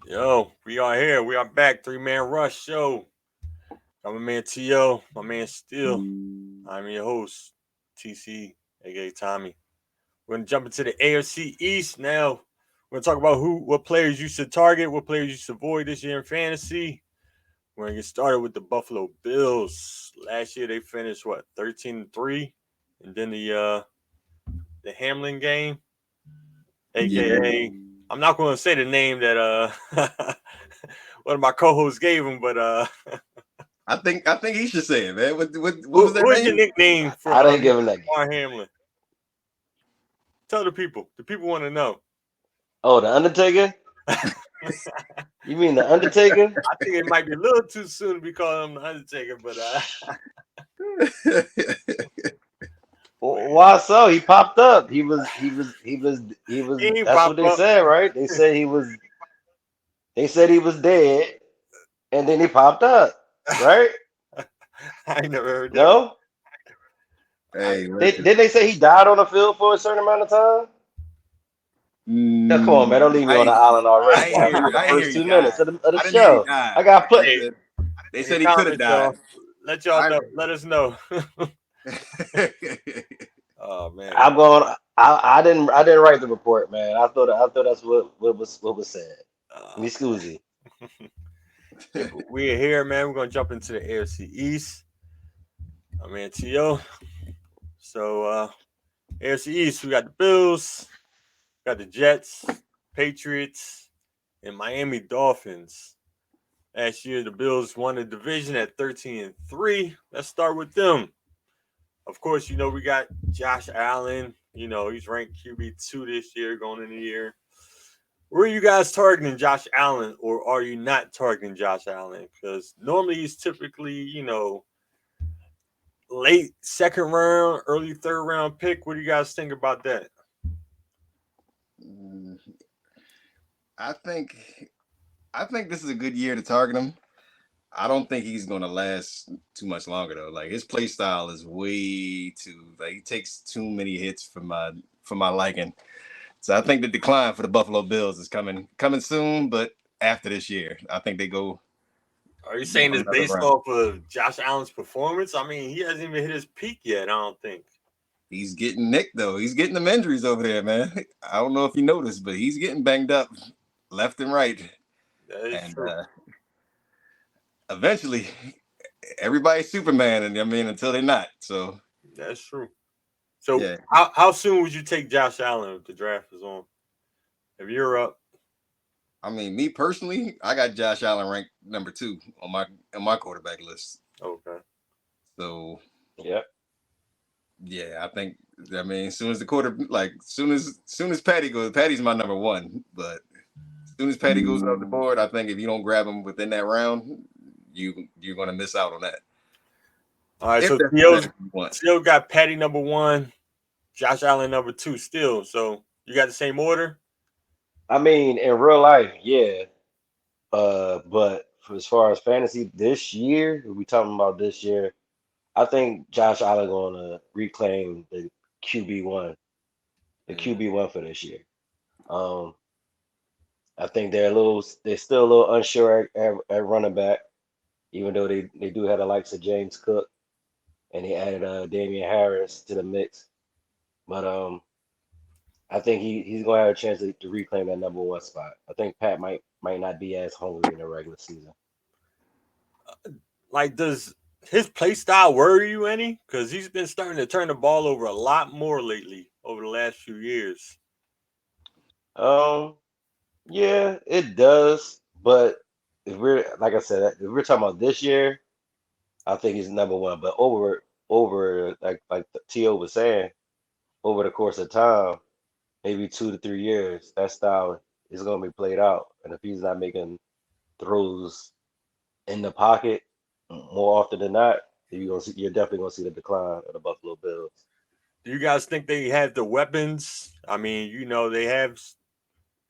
Yo, we are here. We are back. 3-man rush show. I'm my man T.O., my man Steel. I'm your host, TC, aka Tommy. We're gonna jump into the AFC East now. We're gonna talk about what players you should target, what players you should avoid this year in fantasy. We're gonna get started with the Buffalo Bills. Last year they finished 13-3, and then the Hamlin game, Yeah, aka I'm not gonna say the name that one of my co-hosts gave him, but I think he should say it, man. What was who their is your name? nickname for I didn't give him that game. Mar Hamlin? Tell the people. The people want to know. Oh, the Undertaker? You mean the Undertaker? I think it might be a little too soon to be calling him the Undertaker, but Why so? He popped up. He was. he ain't That's pop what they up. said, right? They said he was. They said he was dead, and then he popped up, right? I ain't never heard that. No? I, Hey, listen. Didn't they say he died on the field for a certain amount of time? Now, come on, man. Don't leave me on the I island I already ain't hear after you. the I ain't hear first he 2 minutes died. of the I didn't hear he show. died. I got put. hey, They in the said he could have comments, died. y'all. Let y'all I know. Let us know. Oh man. I'm going. I didn't write the report, man. I thought that's what was said. Uh, Me scusi. yeah, but we're here, man. We're gonna jump into the AFC East. I'm man T.O. So AFC East, we got the Bills, got the Jets, Patriots, and Miami Dolphins. Last year, the Bills won the division at 13-3. Let's start with them. Of course, we got Josh Allen. He's ranked QB2 this year, going into the year. Where are you guys targeting Josh Allen, or are you not targeting Josh Allen? Because normally he's typically, late second round, early third round pick. What do you guys think about that? Mm, I think I think this is a good year to target him. I don't think he's gonna last too much longer though. Like his play style is way too like he takes too many hits for my liking. So I think the decline for the Buffalo Bills is coming soon, but after this year, I think they Are you go saying it's another based round. off of Josh Allen's performance? I mean, he hasn't even hit his peak yet, I don't think. He's getting nicked though. He's getting them injuries over there, man. I don't know if you noticed, but he's getting banged up left and right. That is And true. eventually, everybody's Superman, and I mean until they're not. So That's true. So yeah, how soon would you take Josh Allen if the draft is on? If you're up, I mean me personally, I got Josh Allen ranked number 2 on my quarterback list. okay. So Yep. yeah, I think I mean as soon as the quarter like soon as Patty goes, Patty's my number 1, but as soon as Patty goes off the board, I think if you don't grab him within that round, you're gonna miss out on that. All right, If so that's the Theo's player you want. still got Patty number one, Josh Allen number two still. So you got the same order? I mean, in real life, yeah. But as far as fantasy this year, we talking about this year. I think Josh Allen gonna reclaim the QB one, the Mm. QB one for this year. Um, I think they're still a little unsure at running back, even though they do have the likes of James Cook and they added Damian Harris to the mix. But I think he's gonna have a chance to reclaim that number one spot. I think Pat might not be as hungry in the regular season. Like, does his play style worry you any? Because he's been starting to turn the ball over a lot more lately over the last few years. Um, yeah, it does. But if we're like I said, if we're talking about this year, I think he's number one. But over like T.O. was saying, over the course of time, maybe 2 to 3 years, that style is gonna be played out. And if he's not making throws in the pocket more often than not, you're definitely gonna see the decline of the Buffalo Bills. Do you guys think they have the weapons? I mean, they have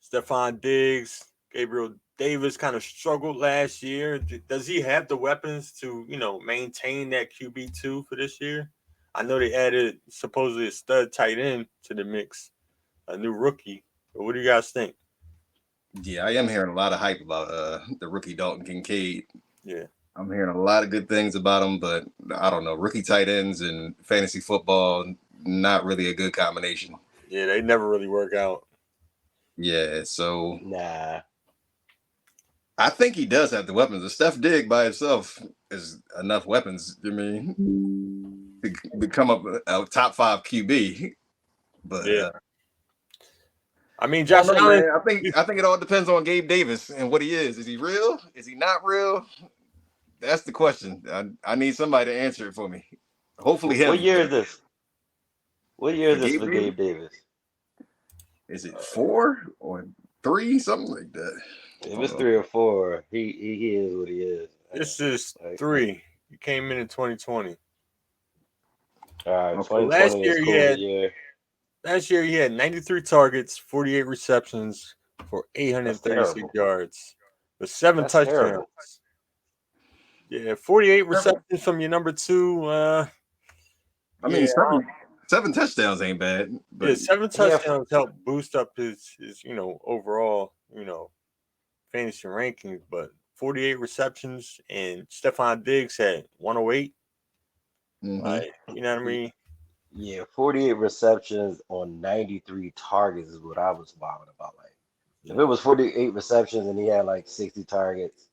Stephon Diggs, Gabriel Davis kind of struggled last year. Does he have the weapons to, maintain that QB2 for this year? I know they added supposedly a stud tight end to the mix, a new rookie. But what do you guys think? Yeah, I am hearing a lot of hype about the rookie Dalton Kincaid. Yeah. I'm hearing a lot of good things about him, but I don't know. Rookie tight ends and fantasy football, not really a good combination. Yeah, they never really work out. Yeah, so Nah. I think he does have the weapons. The Steph Dig by itself is enough weapons. I mean, to become a top 5 QB. But Yeah. I mean, I don't Josh know, Allen. man. I think it all depends on Gabe Davis and what he is. Is he real? Is he not real? That's the question. I need somebody to answer it for me. Hopefully What him. year is this? What year For is this Gabe for Davis, Gabe Davis? is it 4 or 3, something like that? If Hold it's on. 3 or 4, he is what he is, man. This is Like, 3. He came in 2020. all right, Okay. So last 2020 is year he COVID had year. 93 targets, 48 receptions for That's 836 terrible. yards with 7 That's terrible. touchdowns. Yeah, 48 receptions from your number 2. I Yeah, mean, seven touchdowns ain't bad, yeah, but 7 He have touchdowns help boost up his overall fantasy rankings. But 48 receptions and Stephon Diggs had 108. mhm. Like, you know what I mean? yeah, 48 receptions on 93 targets is what I was bothered about. Like, if Yeah. it was 48 receptions and he had like 60 targets,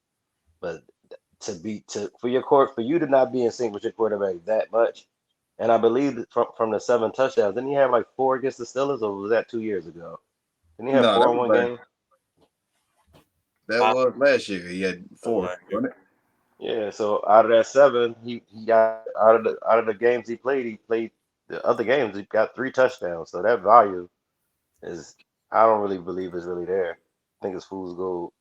but for you to not be in sync with your quarterback that much, and I believe that from the 7 touchdowns, didn't he have like 4 against the Steelers, or was that 2 years ago? Didn't he have No, four in one game? that Uh, was last year. He had 4, wasn't it? Yeah, so out of that 7, he got out of the games he played the other games, he got 3 touchdowns. So that value is I don't really believe is really there. I think it's fool's gold.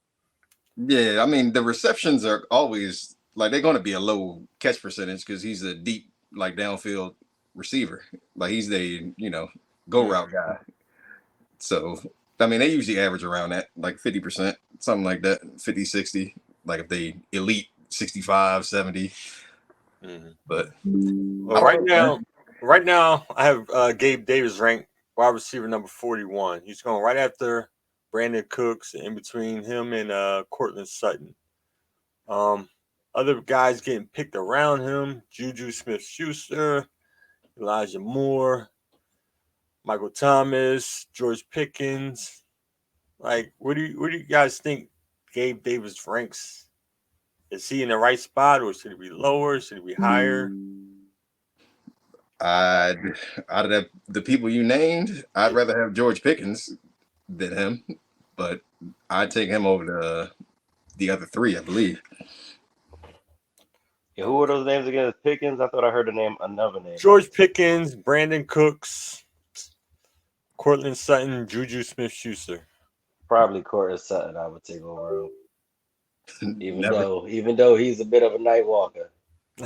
Yeah, I mean the receptions are always like they're going to be a low catch percentage because he's a deep like downfield receiver. Like he's the go mm, route guy. So I mean they usually average around that like 50%, something like that, 50, 60. Like if they elite 65, 70. mhm. But Well, I don't know, man. right now, I have Gabe Davis ranked wide receiver number 41. He's going right after Brandon Cooks, in between him and Cortland Sutton. Um, Other guys getting picked around him: Juju Smith-Schuster, Elijah Moore, Michael Thomas, George Pickens. Like, what do you guys think Gabe Davis ranks? Is he in the right spot, or should he be lower? Should he be higher? I Out of the people you named, I'd rather have George Pickens than him, but I'd take him over the other 3, I believe. Yeah, who were those names again? Pickens? I thought I heard another name. George Pickens, Brandon Cooks, Cortland Sutton, Juju Smith Schuster. Probably Cortland Sutton. I would take over him, even Never, though even though he's a bit of a night walker.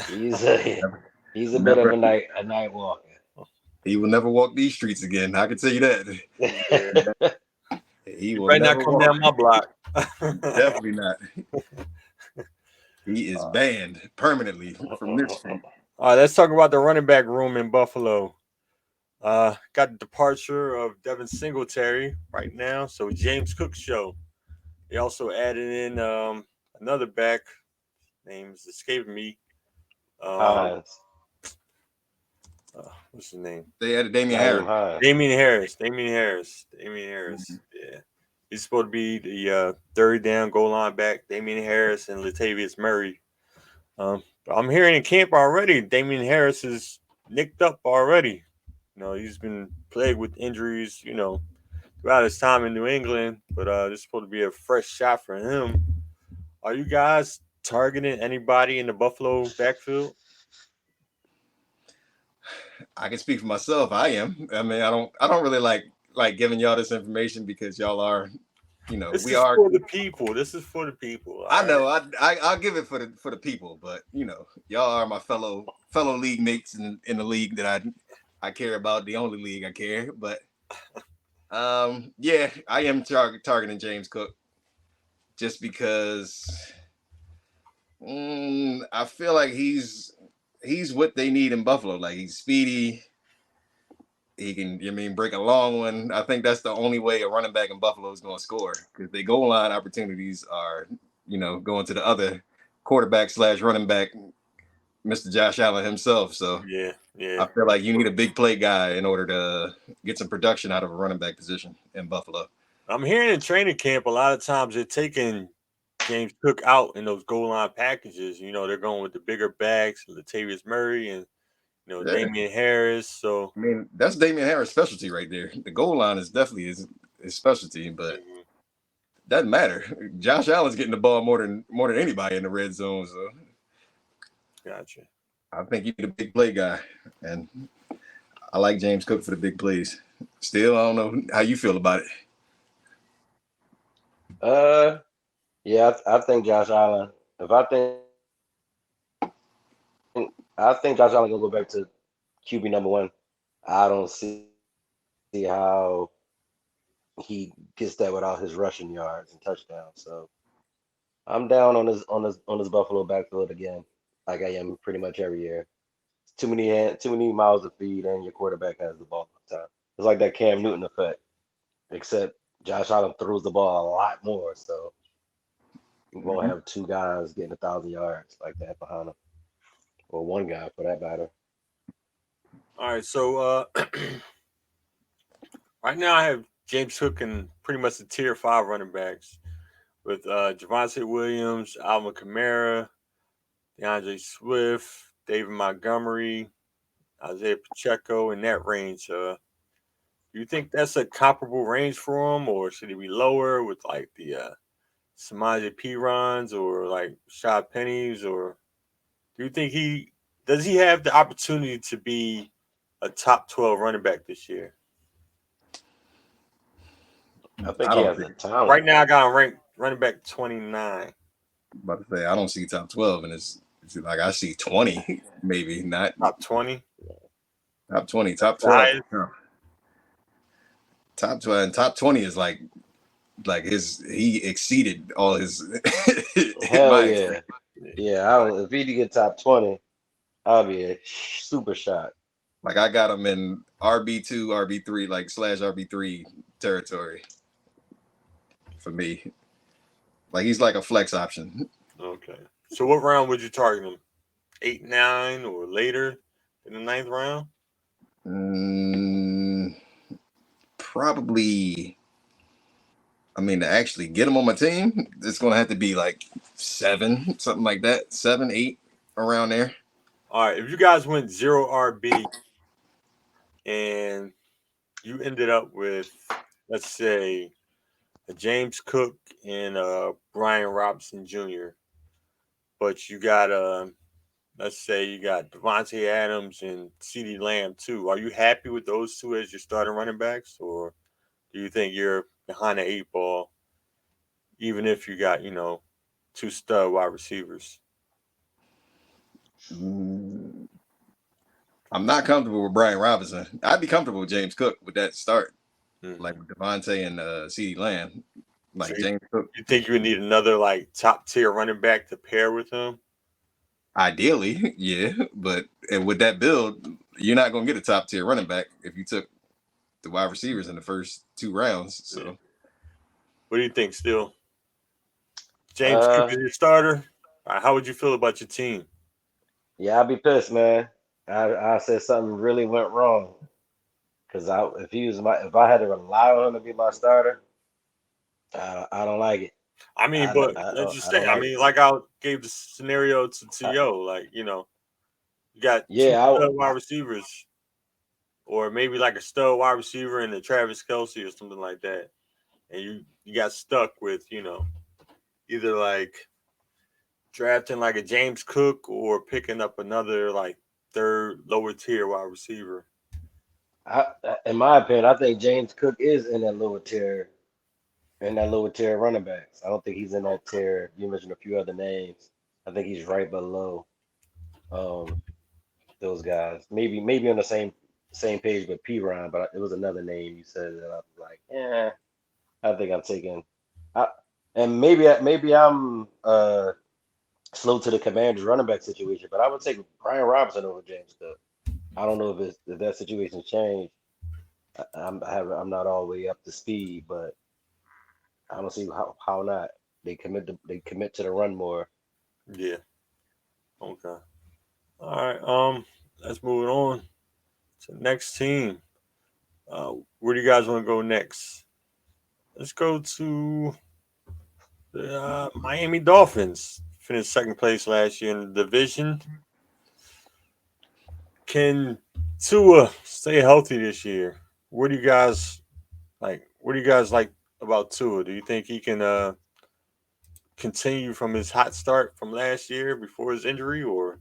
He's a never, he's a bit of never. a night walker. He will never walk these streets again. I can tell you that. Yeah. He You will better not never come walk. down my block. Definitely not. He is Uh, banned permanently from this street. All right, let's talk about the running back room in Buffalo. Got the departure of Devin Singletary right now, so James Cook show. They also added in another back. Name's escaping me. Um, Hines, what's his name? They added Damian Naeem Harris. Hines. Damian Harris. Yeah, he's supposed to be the third down goal line back. Damian Harris and Latavius Murray. I'm hearing in camp already. Damian Harris is nicked up already. He's been plagued with injuries. Throughout his time in New England, but this is supposed to be a fresh shot for him. Are you guys targeting anybody in the Buffalo backfield? I can speak for myself. I am. I mean, I don't really like giving y'all this information because y'all are, This we is are. for the people. This is for the people. All I right. know. I'll give it for the people, but y'all are my fellow league mates in the league that I care about. The only league I care, but yeah, I am targeting James Cook just because I feel like he's what they need in Buffalo. Like he's speedy. he can, break a long one. I think that's the only way a running back in Buffalo is going to score, because the goal line opportunities are, going to the other quarterback / running back, Mr. Josh Allen himself. So Yeah, I feel like you need a big play guy in order to get some production out of a running back position in Buffalo. I'm hearing in training camp a lot of times they're taking James Cook out in those goal line packages. They're going with the bigger backs, Latavius Murray and Yeah. Damian Harris. So that's Damian Harris' specialty right there. The goal line is definitely his specialty, but doesn't matter. Josh Allen's getting the ball more than anybody in the red zone. So gotcha. I think he's a big play guy, and I like James Cook for the big plays. Still, I don't know how you feel about it. Yeah, I think Josh Allen. I think Josh Allen gonna go back to QB number one. I don't see how he gets that without his rushing yards and touchdowns. So I'm down on his Buffalo backfield again, like I am pretty much every year. Too many miles to feed, and your quarterback has the ball all the time. It's like that Cam Newton effect, except Josh Allen throws the ball a lot more. So you won't have two guys getting 1,000 yards like that behind him, or one guy for that matter. All right, so right now I have James Cook and pretty much the tier 5 running backs with Javonte Williams, Alvin Kamara, DeAndre Swift, David Montgomery, Isaiah Pacheco in that range. Do you think that's a comparable range for him, or should he be lower with like the Samaje Perines or like Shad Pennies, or do you think does he have the opportunity to be a top 12 running back this year? I think I he don't has the think. talent. Right now, I got him ranked running back 29. About to say, I don't see top 12, and it's like I see 20, maybe not Top 20. top 20, top The 12. highest. Top 12 and top 20 is like he exceeded all his Hell my yeah, yeah. I don't, if he get top 20, I'll be a super shocked. like I got him in RB2, RB3, like / RB3 territory for me. Like he's like a flex option. Okay. So what round would you target him? 8, 9, or later in the 9th round? Probably. I mean, to actually get him on my team, it's gonna have to be like 7, something like that, 7, 8, around there. All right. If you guys went 0 RB and you ended up with, let's say, a James Cook and Brian Robinson Jr., but you got let's say you got Devontae Adams and CeeDee Lamb too. Are you happy with those two as your starting running backs, or do you think you're behind the 8 ball, even if you got 2 stud wide receivers? I'm not comfortable with Brian Robinson. I'd be comfortable with James Cook with that start, like with Devontae and CeeDee Lamb. Like So James Cook. you think you would need another like top tier running back to pair with him? Ideally, yeah, but with that build, you're not gonna get a top tier running back if you took the wide receivers in the first 2 rounds. So, Yeah. What do you think? Still, James Cook Uh, is your starter. How would you feel about your team? yeah, I'll be pissed, man. I said something really went wrong because if I had to rely on him to be my starter, I don't like it. I mean, but let's just I say, don't I like it. mean, like I gave the scenario to I, Yo, like you got 2 yeah, stud wide receivers, or maybe like a stud wide receiver and a Travis Kelce or something like that, and you got stuck with either like drafting like a James Cook or picking up another like third lower tier wide receiver. in my opinion, I think James Cook is in that lower tier running backs. I don't think he's in that tier. You mentioned a few other names. I think he's right below um those guys. Maybe on the same page with P Ryan, but it was another name you said that I was like, yeah, I think I'm taking. I, and maybe I'm slow to the Commanders running back situation, but I would take Brian Robinson over James Cook. I don't know if that situation's changed, I'm not all the way up to speed, but I don't see how not. They commit to the run more. Yeah. Okay. All right. Let's move it on to the next team. Where do you guys want to go next? Let's go to the Miami Dolphins. Finished second place last year in the division. Can Tua stay healthy this year? What do you guys like? What do you guys like about Tua? Do you think he can continue from his hot start from last year before his injury, or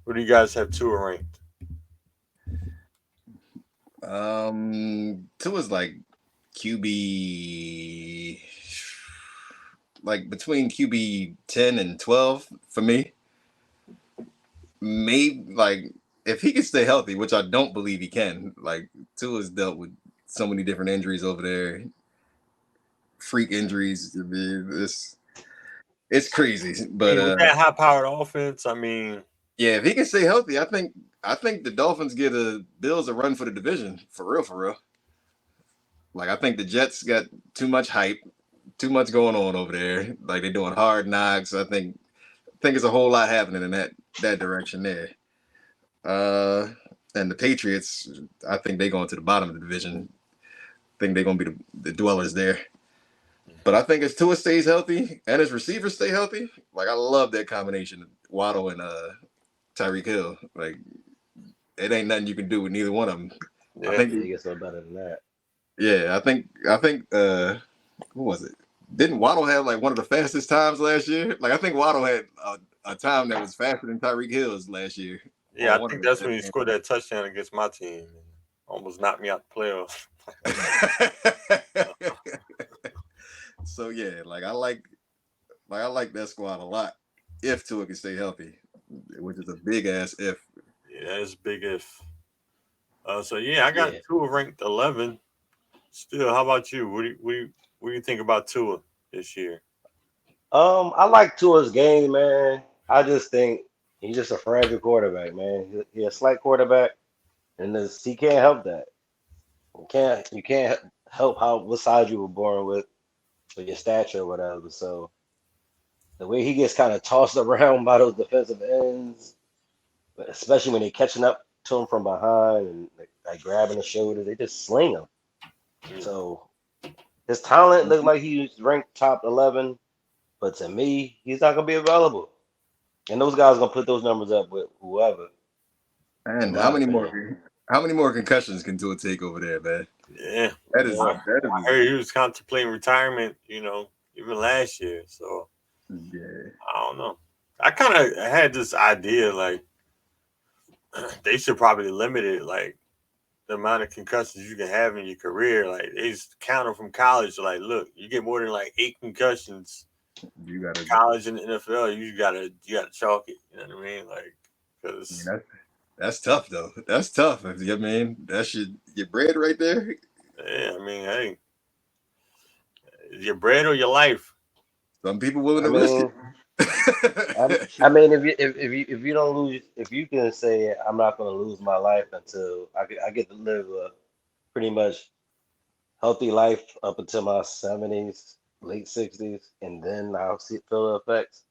where do you guys have Tua ranked? Tua's like QB, like between QB 10 and 12 for me. Maybe like if he can stay healthy, which I don't believe he can. Like Tua's dealt with so many different injuries over there, freak injuries. I mean, it's crazy. I But mean, with that high-powered offense, I mean, yeah, if he can stay healthy, I think the Dolphins get a Bills a run for the division for real, for real. Like I think the Jets got too much hype, too much going on over there. Like they're doing hard knocks. I think it's a whole lot happening in that direction there. Uh, and the Patriots, I think they're going to the bottom of the division. I think they're going to be the dwellers there. But I think as Tua stays healthy and his receivers stay healthy, like I love that combination, Waddle and Tyreek Hill. Like it ain't nothing you can do with neither one of them. I yeah, think, Yeah, it gets no better than that. yeah, I think, who was it? Didn't Waddle have like one of the fastest times last year? Like I think Waddle had a time that was faster than Tyreek Hill's last year yeah. on I one of think the that's when he scored that touchdown against my team and almost knocked me out the playoffs. So yeah, like I like that squad a lot. If Tua can stay healthy, which is a big ass if. Yeah, that's big if. So yeah, I got Yeah. Tua ranked 11. Still, how about you? What do you think about Tua this year? I like Tua's game, man. I just think he's just a fragile quarterback, man. He's a slight quarterback, and he can't help that. You can't help how what side you were born with or your stature or whatever. So the way he gets kind of tossed around by those defensive ends, but especially when they're catching up to him from behind and like grabbing the shoulder, they just sling him. Yeah, So his talent looked like he was ranked top 11, but to me, he's not gonna be available. And those guys gonna put those numbers up with whoever, in And how my many opinion. more? How many more concussions can Tua take over there, man? yeah. That is Yeah. that I is heard he was contemplating retirement. Even last year. So yeah. I don't know. I kind of had this idea like they should probably limit it, like the amount of concussions you can have in your career. Like they just count them from college. Like, look, you get more than like 8 concussions You gotta. college and the NFL, you gotta chalk it. You know what I mean? Like, I mean, because that's tough though. That's tough. I mean, that should your bread right there. yeah, I mean, hey, your bread or your life. Some people willing I to risk mean, if you don't lose, if you can say I'm not gonna lose my life until I get to live a pretty much healthy life up until my 70s, late 60s, and then I'll feel the effects.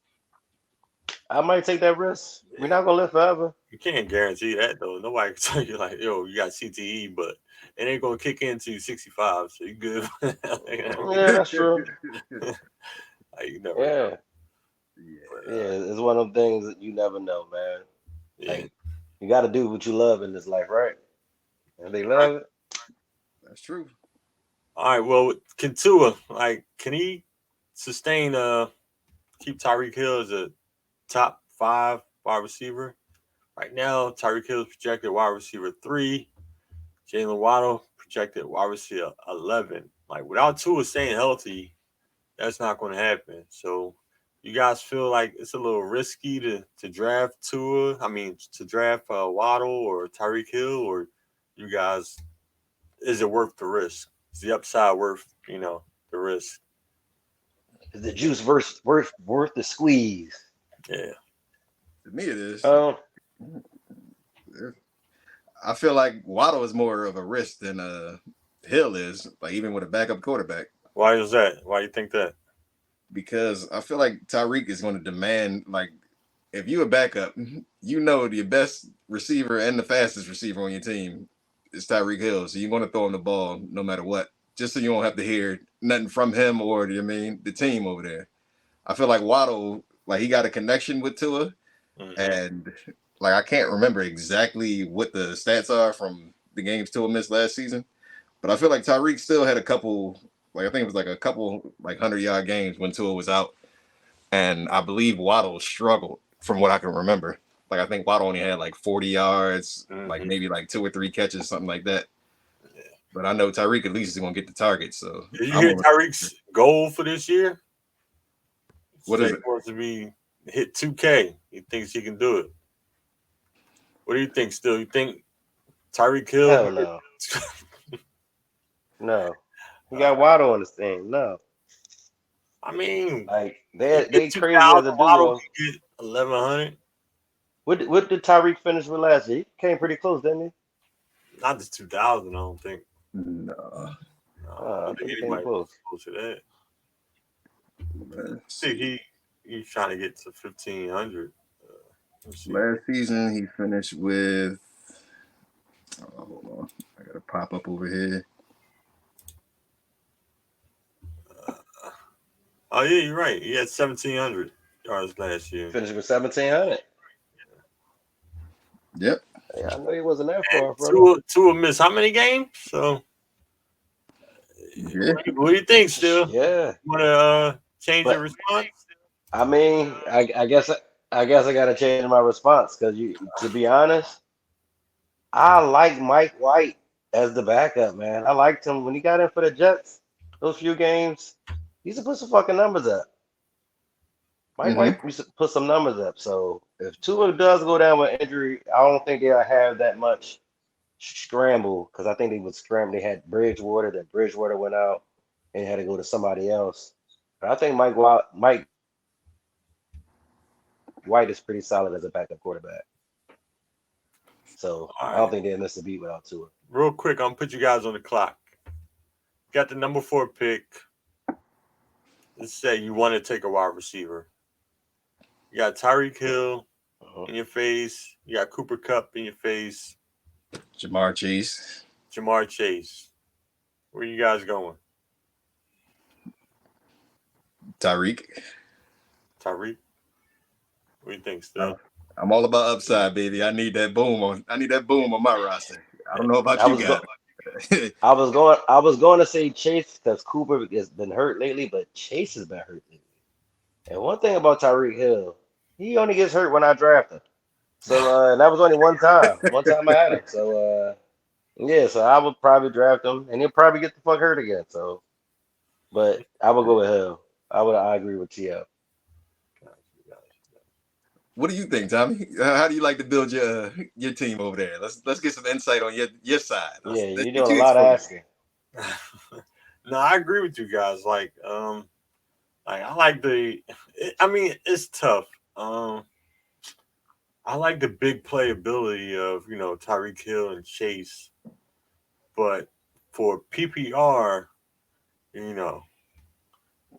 I might take that risk. We're Yeah, not gonna live forever. you can't guarantee that though. Nobody can tell you like, yo, you got CTE, but it ain't gonna kick in till you 65, so you good. You know what I mean? Yeah, that's true. Like, you never know. Yeah, Yeah, yeah. It's one of them things that you never know, man. Yeah. Like you got to do what you love in this life, right? And they All right. love it. that's true. All right. Well, can Tua, like, can he sustain keep Tyreek Hill as a top 5 wide receiver? Right now, Tyreek Hill is projected wide receiver 3. Jalen Waddle projected wide receiver 11. Like without Tua staying healthy, that's not going to happen. So, you guys feel like it's a little risky to draft Tua? I mean, to draft Waddle or Tyreek Hill, or you guys, is it worth the risk? Is the upside worth the risk? Is the juice worth the squeeze? Yeah, To me, it is. Um, I feel like Waddle is more of a risk than Hill is, like even with a backup quarterback. Why is that? Why do you think that? Because I feel like Tyreek is going to demand, like, if you a backup, you know the best receiver and the fastest receiver on your team is Tyreek Hill. So you're going to throw him the ball no matter what, just so you don't have to hear nothing from him or the team over there. I feel like Waddle, like he got a connection with Tua, and like I can't remember exactly what the stats are from the games Tua missed last season, but I feel like Tyreek still had a couple, like I think it was like a couple like 100-yard games when Tua was out, and I believe Waddle struggled from what I can remember. Like I think Waddle only had like 40 yards, like maybe like 2 or 3 catches, something like that. Yeah. But I know Tyreek at least is gonna get the target. So Did you hear Tyreek's goal for this year? What is it? He wants to be hit 2K. He thinks he can do it. What do you think? Still, you think Tyreek Hill? Hell no. No. He got Waddle on his thing. No. I mean, like they crazy as a duo. 1,100. What did Tyreek finish with last year? He came pretty close, didn't he? Not the 2,000. I don't think. No. I don't think he came anybody close. close to that. I think he's trying to get to 1,500. Last season he finished with. Oh, hold on, I gotta pop up over here. Oh yeah, you're right. He had 1,700 yards last year. Finished with 1,700. Yep. Yeah, I know he wasn't that far, brother. Tua missed how many games? So, yeah. What do you think? Still, yeah. You want to change your response? I mean, I guess I got to change my response because to be honest, I like Mike White as the backup, man. I liked him when he got in for the Jets. Those few games, he used to put some fucking numbers up. Mike White used to put some numbers up. So if Tua does go down with injury, I don't think they'll have that much scramble because I think they would scramble. They had Bridgewater, then Bridgewater went out and had to go to somebody else. But I think Mike White is pretty solid as a backup quarterback. So I don't think they'll miss a beat without Tua. Real quick, I'm gonna put you guys on the clock. Got the number 4 pick. Let's say you want to take a wide receiver. You got Tyreek Hill in your face. You got Cooper Kupp in your face. Jamar Chase. Where you guys going? Tyreek. What do you think, Still? I'm all about upside, baby. I need that boom on my roster. I don't know about you guys. I was going to say Chase because Cooper has been hurt lately, but Chase has been hurt lately. And one thing about Tyreek Hill, he only gets hurt when I draft him. So that was only one time. One time I had him. So yeah, so I would probably draft him, and he'll probably get the fuck hurt again. So, but I would go with Hill. I agree with T.O. What do you think, Tommy? How do you like to build your team over there? Let's get some insight on your side. You're doing a lot of asking. No, I agree with you guys. Like I like it's tough. I like the big playability of Tyreek Hill and Chase, but for PPR,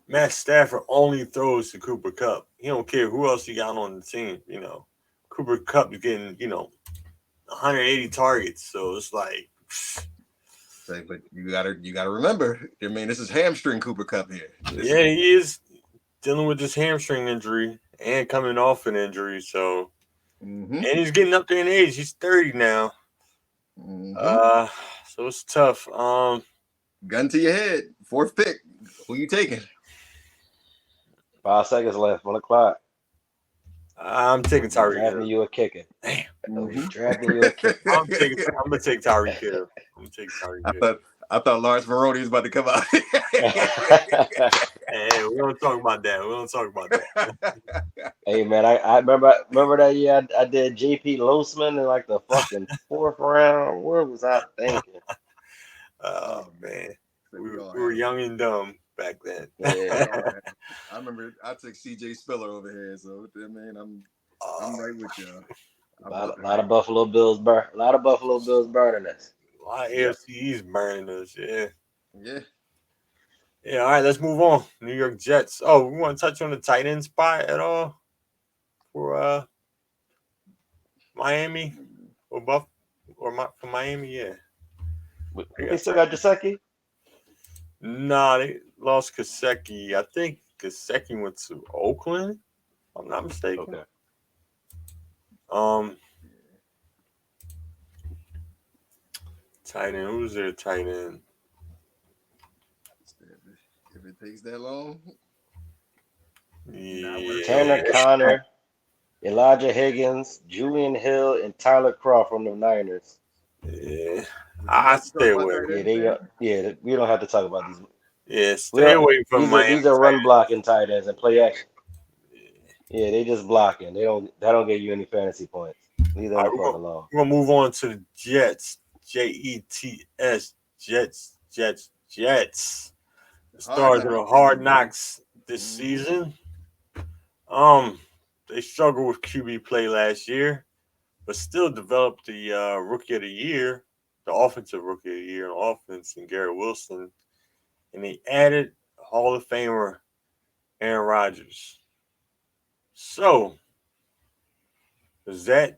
Matt Stafford only throws to Cooper Kupp. He don't care who else he got on the team. Cooper Kupp is getting 180 targets, so it's like. But you gotta remember. I mean, this is hamstring Cooper Kupp here. He is dealing with this hamstring injury and coming off an injury. So, and he's getting up there in age. He's 30 now. So it's tough. Gun to your head. 4th pick. Who you taking? 5 seconds left on the clock. I'm taking Tyreek Hill. Drafting you a kicker. Damn. Drafting you a kicker. I'm gonna take Tyreek Hill. I thought Lawrence Maroney was about to come out. Hey, we don't talk about that. Hey man, I remember that year I did JP Losman in like the fucking 4th round. What was I thinking? Oh man, we were young and dumb back then. Yeah. I remember I took CJ Spiller over here, so I mean I'm right with y'all. A lot of Buffalo Bills burning us. A lot of Yep. AFC East burning us. Yeah. Yeah. Yeah. All right. Let's move on. New York Jets. Oh, we want to touch on the tight end spot at all for Miami or Buff for Miami? Yeah. They still got Jaceki? Nah, they lost Kaseki. I think Kaseki went to Oakland. If I'm not mistaken. Okay. Tight end. Who's their tight end? If it takes that long, Tanner Yeah. Connor, Elijah Higgins, Julian Hill, and Tyler Croft from the Niners. Yeah. I stay away. We don't have to talk about these. Yeah, stay away from Miami. These are run blocking tight ends and play action. Yeah, they just blocking. They don't get you any fantasy points. Leave them the fuck alone. We're gonna move on to the Jets. Jets. Jets. The stars of the Hard Knocks this season. They struggled with QB play last year, but still developed the rookie of the year, the offensive rookie of the year on offense in Garrett Wilson. And they added Hall of Famer Aaron Rodgers. So, what does that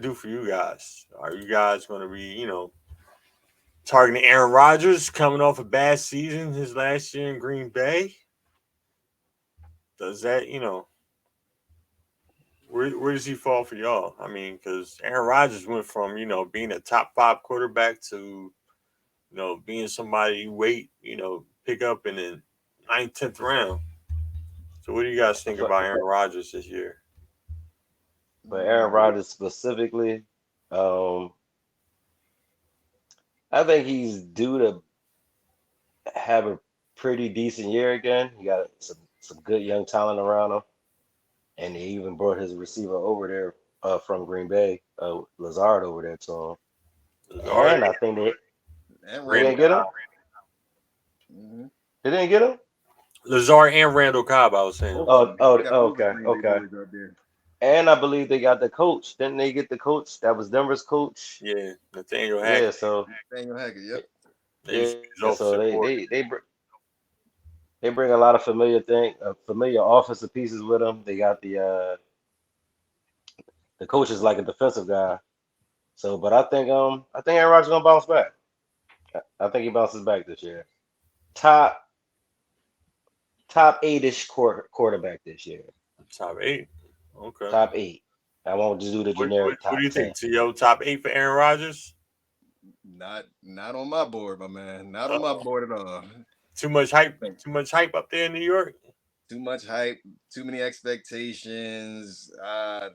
do for you guys? Are you guys going to be, targeting Aaron Rodgers coming off a bad season his last year in Green Bay? Does that, where does he fall for y'all? I mean, because Aaron Rodgers went from, being a top 5 quarterback to, being somebody you wait, pick up in the 9th, 10th round. So what do you guys think about Aaron Rodgers this year? But Aaron Rodgers specifically, I think he's due to have a pretty decent year again. He got some good young talent around him, and he even brought his receiver over there from Green Bay, Lazard over there to him. And I think they didn't get him. They didn't get him. Lazard and Randall Cobb, I was saying. Okay. And I believe they got the coach. Didn't they get the coach? That was Denver's coach. Yeah, Nathaniel Hackett. Yeah, so Nathaniel Hackett. Yep. So they bring a lot of familiar offensive pieces with them. They got the coach is like a defensive guy. So, but I think Aaron Rodgers gonna bounce back. I think he bounces back this year. Top 8-ish quarterback this year. Top 8. Okay. Top 8. I won't just do the generic top 10. What do you think, T.O.? Top 8 for Aaron Rodgers? Not on my board, my man. Not on my board at all. Too much hype. Too much hype up there in New York. Too much hype. Too many expectations. I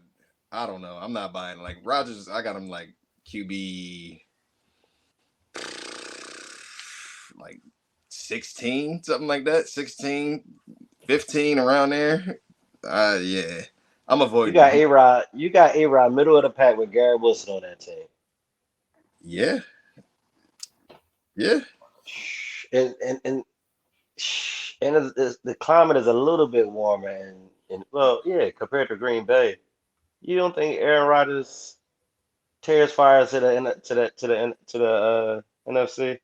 don't know. I'm not buying. Like Rodgers, I got him like QB like 16, something like that. 16, 15, around there. Yeah. I'm avoiding. You got A-Rod middle of the pack with Garrett Wilson on that team. Yeah. Yeah. And the climate is a little bit warmer and compared to Green Bay. You don't think Aaron Rodgers tears fire to the NFC?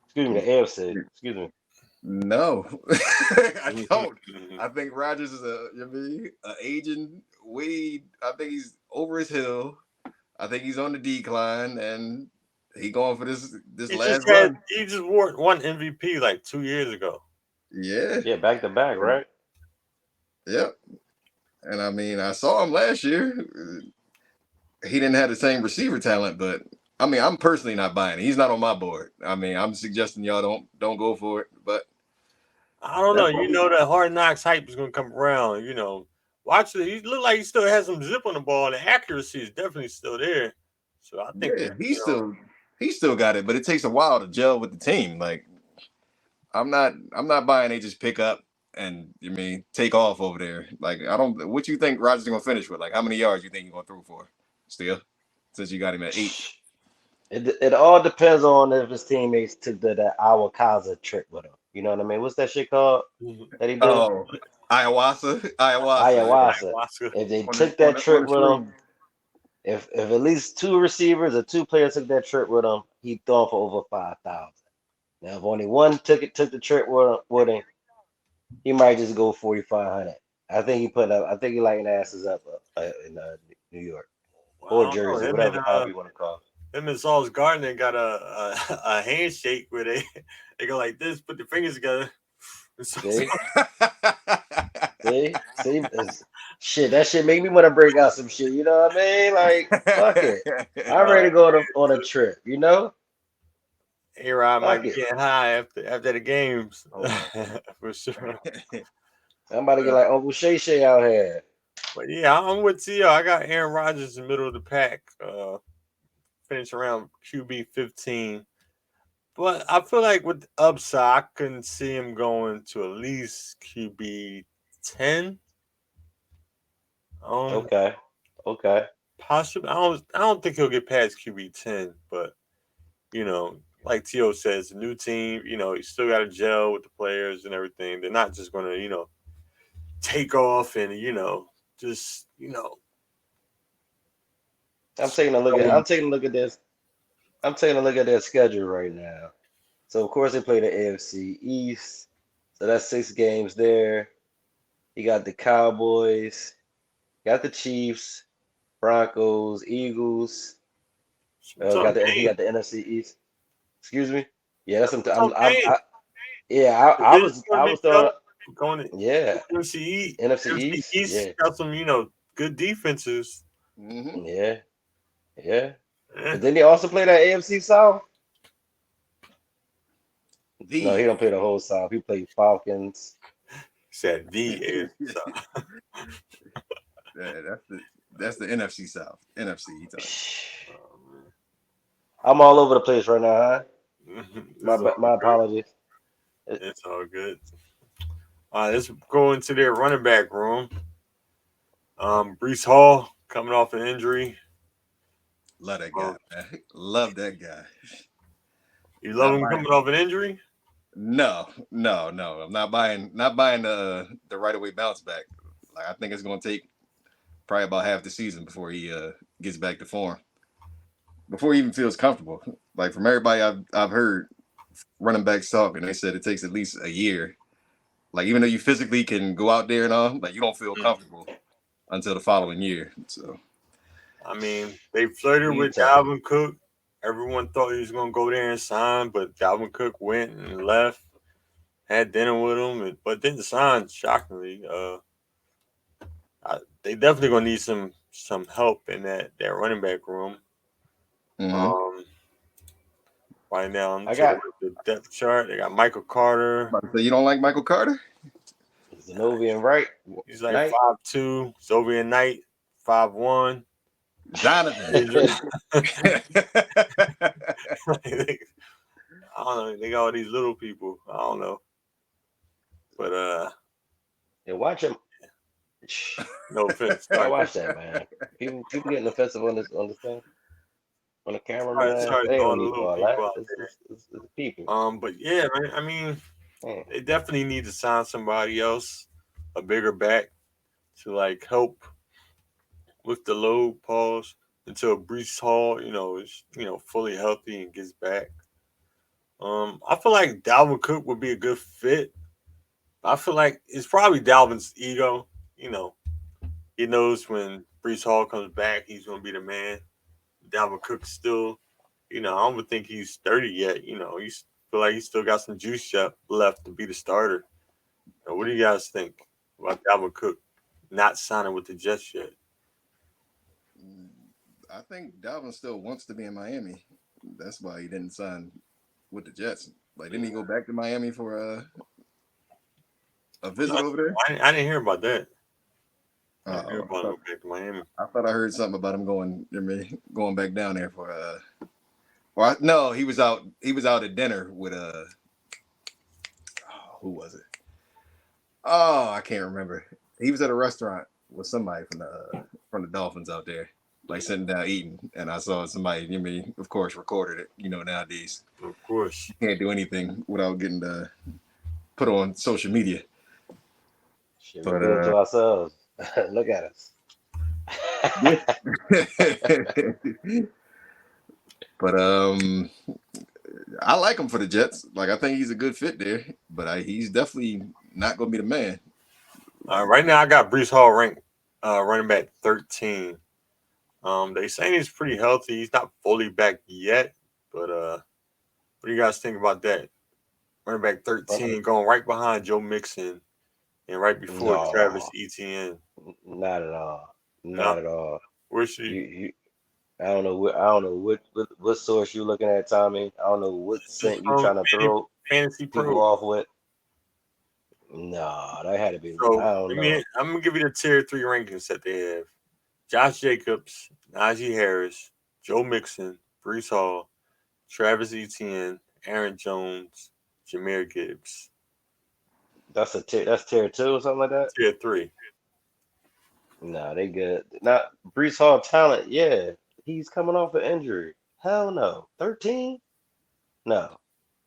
Excuse me, the AFC. Excuse me. No, I don't. I think Rodgers is an aging weed. I think he's over his hill. I think he's on the decline, and he going for this last run. He just won MVP like 2 years ago. Yeah, back to back, right? Yep. And I mean, I saw him last year. He didn't have the same receiver talent, but I mean, I'm personally not buying it. He's not on my board. I mean, I'm suggesting y'all don't go for it, but I don't know. You know that Hard Knocks hype is going to come around. Watch it. He look like he still has some zip on the ball. And the accuracy is definitely still there. So I think he still got it, but it takes a while to gel with the team. Like I'm not buying they just pick up and take off over there. Like I don't. What you think Rodgers is going to finish with? Like how many yards you think he's going to throw for? Still, since you got him at 8. It all depends on if his teammates took that Awakaza trick with him. You know what I mean? What's that shit called that he did? Ayahuasca. Ayahuasca. If they On took the, on that the, on trip the with them, shrooms. if at least 2 receivers or 2 players took that trip with him, he thrown for over 5,000. Now, if only one took the trip with him, he might just go 4,500. I think he put up. I think he lighting asses up in New York Well, or I don't know. Jersey, whatever, however you want to call Him and Sauce Gardner got a handshake where they go like this, put their fingers together. it. See, shit. That shit make me want to break out some shit. You know what I mean? Like, fuck it. I'm ready to go on a trip. You know, A-Rod might fuck be it. getting high after the games. For sure. I'm about to get like Uncle Shay Shay out here. But yeah, I'm with T.O. I got Aaron Rodgers in the middle of the pack. Finish around QB 15. But I feel like with the upside, I couldn't see him going to at least QB 10. Okay. Possibly. I don't think he'll get past QB 10, but like T.O. says, a new team, you still got to gel with the players and everything. They're not just going to, take off and, just, I'm taking a look at. I'm taking a look at this. I'm taking a look at their schedule right now. So of course they play the AFC East. So that's 6 games there. You got the Cowboys, got the Chiefs, Broncos, Eagles. tough He game. got the NFC East. Excuse me. Yeah, that's That's a something. tough game. Yeah, I Division's was going to be throwing. tough. Going to Yeah, NFC NFC East. East Yeah, got some, good defenses. Mm-hmm. yeah. Yeah. But then they also play that AFC South. No, he The don't play the whole South. He played Falcons. Said the AFC yeah, South. that's the NFC South. NFC. He talking. Oh, I'm all over the place right now, huh? man. My It's all my good. apologies. It's all good. All right, let's go into their running back room. Brees Hall coming off an injury. Love that Oh, guy, man. Love that guy. you love Not him buying. coming off an injury? No. I'm not buying the right away bounce back. Like I think it's gonna take probably about half the season before he gets back to form. Before he even feels comfortable. Like from everybody I've heard running backs talk, and they said it takes at least a year. Like even though you physically can go out there and all, like you don't feel comfortable until the following year. So I mean, they flirted You with tell me. Dalvin Cook. Everyone thought he was going to go there and sign, but Dalvin Cook went and left, had dinner with him, but didn't sign, shockingly. They definitely going to need some help in that running back room. mm-hmm. Um, right now, I'm I taking got the depth chart. They got Michael Carter. About to say you don't like Michael Carter? Zenovian Wright. He's like Knight. 5'2". Zovian Knight, 5'1". Jonathan. I don't know. They got all these little people. I don't know. But And watch him. no offense. Gotta watch that, man. People getting offensive on this thing. On the camera, man. Sorry to They ain't no all the need little for all that. people out It's people. there. But yeah, man, I mean, Man. they definitely need to sign somebody else, a bigger back, to like help with the load pause until Brees Hall, is fully healthy and gets back. I feel like Dalvin Cook would be a good fit. I feel like it's probably Dalvin's ego. You know, he knows when Brees Hall comes back, he's going to be the man. Dalvin Cook still, I don't think he's 30 yet. He's feel like he's still got some juice left to be the starter. What do you guys think about Dalvin Cook not signing with the Jets yet? I think Dalvin still wants to be in Miami. That's why he didn't sign with the Jets. Like, didn't he go back to Miami for a visit over there? I didn't hear about that. I didn't hear Oh, about him going back to Miami. I thought I heard something about him going back down there for no, he was out at dinner with who was it? Oh, I can't remember. He was at a restaurant with somebody from the Dolphins out there, like sitting down eating, and I saw somebody, of course, recorded it. Nowadays Of course. you can't do anything without getting put on social media. Shit, we But good to ourselves. Look at us. but I like him for the Jets. Like I think he's a good fit there, but he's definitely not going to be the man. Right now, I got Brees Hall ranked running back 13. They saying he's pretty healthy. He's not fully back yet, but what do you guys think about that? Running back 13, going right behind Joe Mixon and right before Travis No, Etienne. not at all. Yeah, Not at all. where's she? You I don't know what source you're looking at, Tommy. I don't know what Just scent you from trying to throw Fantasy people Pro. off with. No, that had to be. So I don't know. I'm gonna give you the tier 3 rankings that they have: Josh Jacobs, Najee Harris, Joe Mixon, Brees Hall, Travis Etienne, Aaron Jones, Jameer Gibbs. That's tier two or something like that. Tier 3. No, they good. Not Brees Hall talent. Yeah, he's coming off an injury. Hell no. 13? No.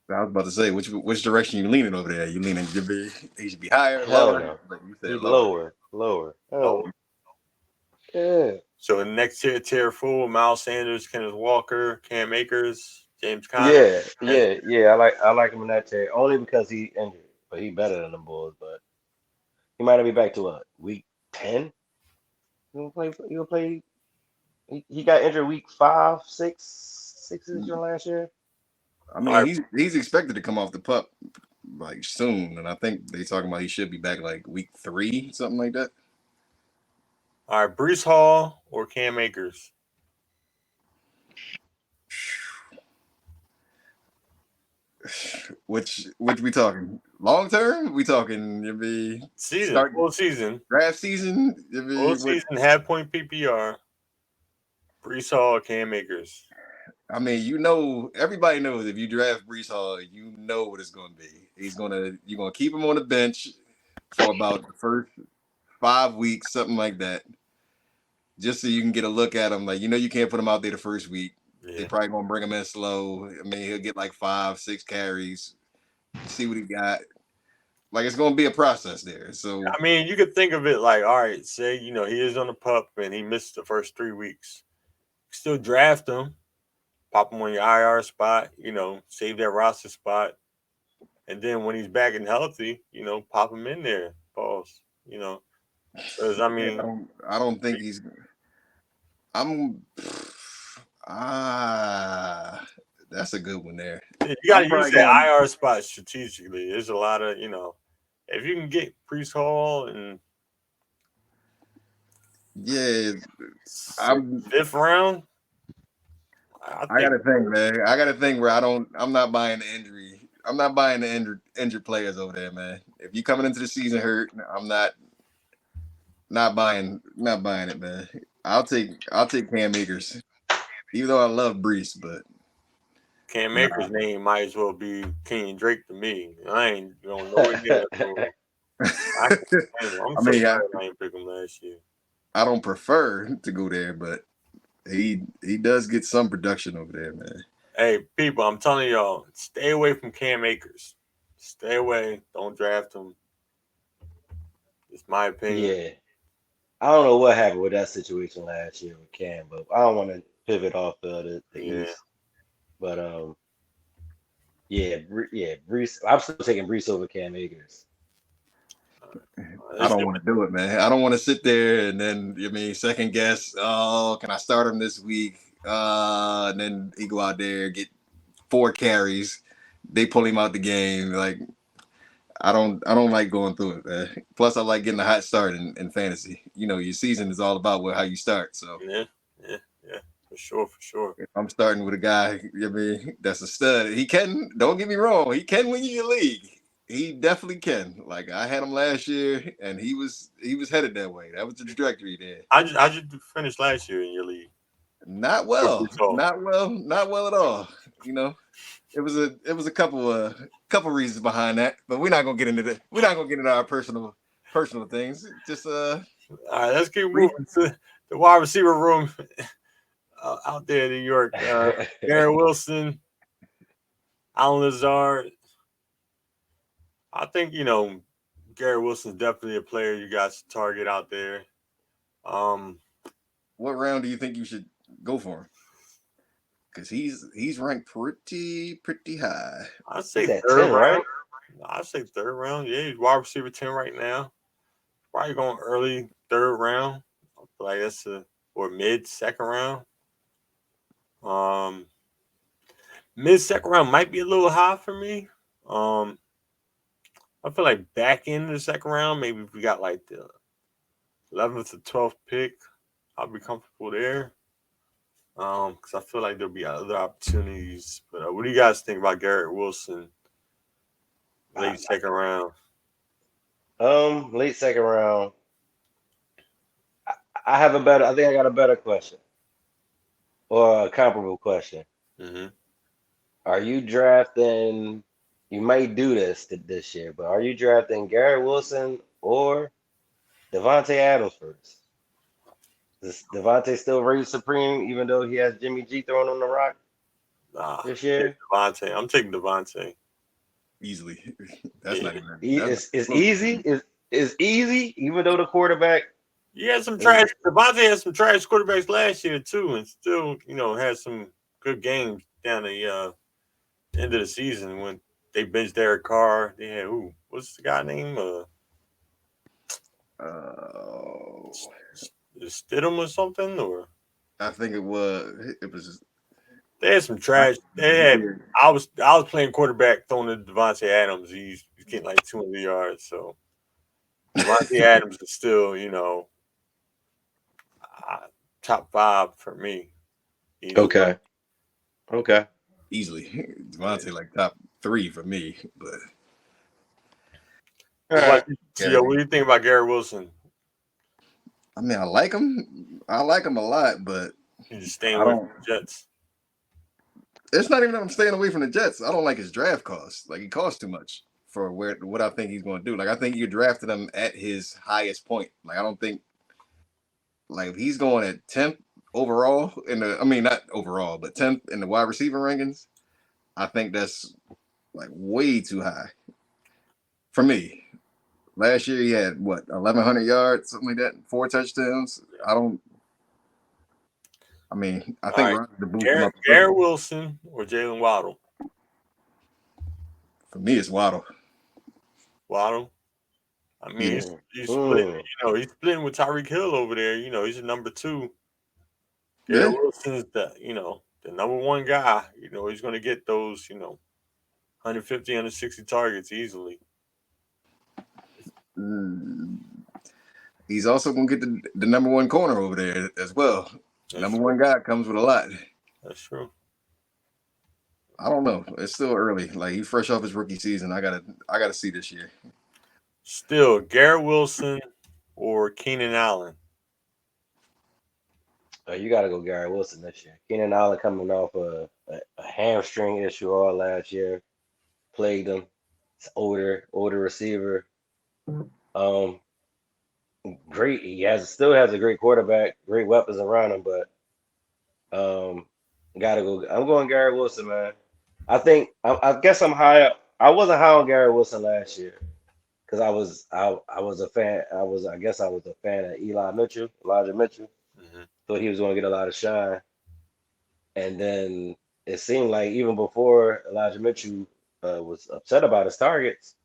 I was about to say which direction you leaning over there. You leaning he should be higher, Hell lower? no. Like you said, He lower. lower. Oh, Oh, yeah. so the next tier 4: Miles Sanders, Kenneth Walker, Cam Akers, James Conner. Yeah. I like him in that tier only because he injured, but he better than them boys. But he might not be back to what, week 10. You gonna play? You gonna play? He got injured week 5, 6 is your last year. I All mean, right, he's expected to come off the pup like soon, and I think they talking about he should be back like week 3, something like that. all right, Brees Hall or Cam Akers. Which we talking long term? We talking if be Season, start full season, draft season? If full be what? season, half point PPR. Brees Hall or Cam Akers. I mean, everybody knows if you draft Brees Hall, you know what it's going to be. You're gonna keep him on the bench for about the first 5 weeks, something like that, just so you can get a look at him. Like you can't put him out there the first week. They Yeah. probably gonna bring him in slow. I mean, he'll get like 5-6 carries, see what he got. Like it's gonna be a process there. So I mean, you could think of it like, all right, say, he is on the pup and he missed the first 3 weeks. Still draft him, pop him on your IR spot, save that roster spot. And then when he's back and healthy, pop him in there. Pause. Because I yeah, mean, I don't think he's. I'm. That's a good one there. you got I'm to use probably that going. IR spot strategically. There's a lot of, if you can get Priest Hall and Yeah, I'm. 5th round, I I think gotta think, man. I gotta think where I don't. I'm not buying the injury. I'm not buying the injured players over there, man. If you coming into the season hurt, I'm not buying it, man. I'll take Cam Akers, even though I love Brees, but Cam nah. Akers' name might as well be Kenyon Drake to me. I ain't going nowhere near that boy. I'm I so mean, glad I ain't pick him last year. I don't prefer to go there, but he does get some production over there, man. Hey, people, I'm telling y'all, stay away from Cam Akers. Stay away. Don't draft him. It's my opinion. Yeah. I don't know what happened with that situation last year with Cam, but I don't want to pivot off the Yeah. East. But yeah, Brees. I'm still taking Brees over Cam Akers. I Let's don't do want to do it, man. I don't want to sit there and then second guess. Oh, can I start him this week? And then he go out there get 4 carries. They pull him out the game. Like I don't like going through it, man. Plus, I like getting a hot start in fantasy. Your season is all about how you start. So Yeah. For sure. if I'm starting with a guy, that's a stud. He can. Don't get me wrong. He can win you your league. He definitely can. Like I had him last year, and he was headed that way. That was the trajectory there. I just finished last year in your league. Not For well. Brees Hall. Not well at all. It was a couple reasons behind that, but we're not gonna get into that. We're not gonna get into our personal things. Just All right, let's keep moving to the wide receiver room out there in New York. Garrett Wilson, Alan Lazard. I think, Garrett Wilson's definitely a player you guys should target out there. What round do you think you should go for him? Because he's ranked pretty high. I'd He's say at third 10, round. right? I'd say third round. Yeah, he's wide receiver 10 right now. Probably going early third round. I feel like that's or mid second round. Mid second round might be a little high for me. I feel like back end of the second round, maybe if we got like the 11th or 12th pick, I'll be comfortable there. Because I feel like there'll be other opportunities. But what do you guys think about Garrett Wilson? Late second round. Late second round. I think I got a better question or a comparable question. Mm-hmm. Are you drafting? You might do this year, but are you drafting Garrett Wilson or Devontae Adams first? Does Devontae still reign supreme, even though he has Jimmy G throwing on the rock this year? Devontae. I'm taking Devontae. Easily. That's not even. It's easy. It's easy, even though the quarterback. He had some trash. Devontae had some trash quarterbacks last year too, and still, had some good games down the end of the season when they benched Derek Carr. They had what's the guy name? Stidham or something, or I think it was. They had some trash. I was playing quarterback throwing to Devontae Adams. He's getting like 200 yards. So Devontae Adams is still, top 5 for me. Okay. Easily. Devontae like top 3 for me. But what do you think about Garrett Wilson? I mean, I like him. I like him a lot, but He's just staying away from the Jets. It's not even that I'm staying away from the Jets. I don't like his draft cost. Like, he costs too much for what I think he's going to do. Like, I think you drafted him at his highest point. Like, I don't think, like, if he's going at 10th overall not overall, but 10th in the wide receiver rankings, I think that's like way too high for me. Last year he had 1,100 yards, something like that, 4 touchdowns. I think Garrett Wilson or Jalen Waddle. For me, it's Waddle. Waddle. I mean, he's splitting. He's splitting with Tyreek Hill over there. He's a number 2. Garrett Wilson's the number 1 guy. He's going to get those 150, 160 targets easily. He's also going to get the number 1 corner over there as well. Number 1 guy comes with a lot. That's true. I don't know. It's still early. Like, he's fresh off his rookie season. I gotta see this year. Still, Garrett Wilson or Keenan Allen? You got to go Garrett Wilson this year. Keenan Allen coming off a hamstring issue all last year, plagued him. It's older receiver. Great. He still has a great quarterback, great weapons around him, but gotta go. I'm going Garrett Wilson, man. I guess I'm high up. I wasn't high on Garrett Wilson last year because I was a fan. I guess I was a fan of Elijah Mitchell. Mm-hmm. Thought he was going to get a lot of shine, and then it seemed like even before Elijah Mitchell was upset about his targets,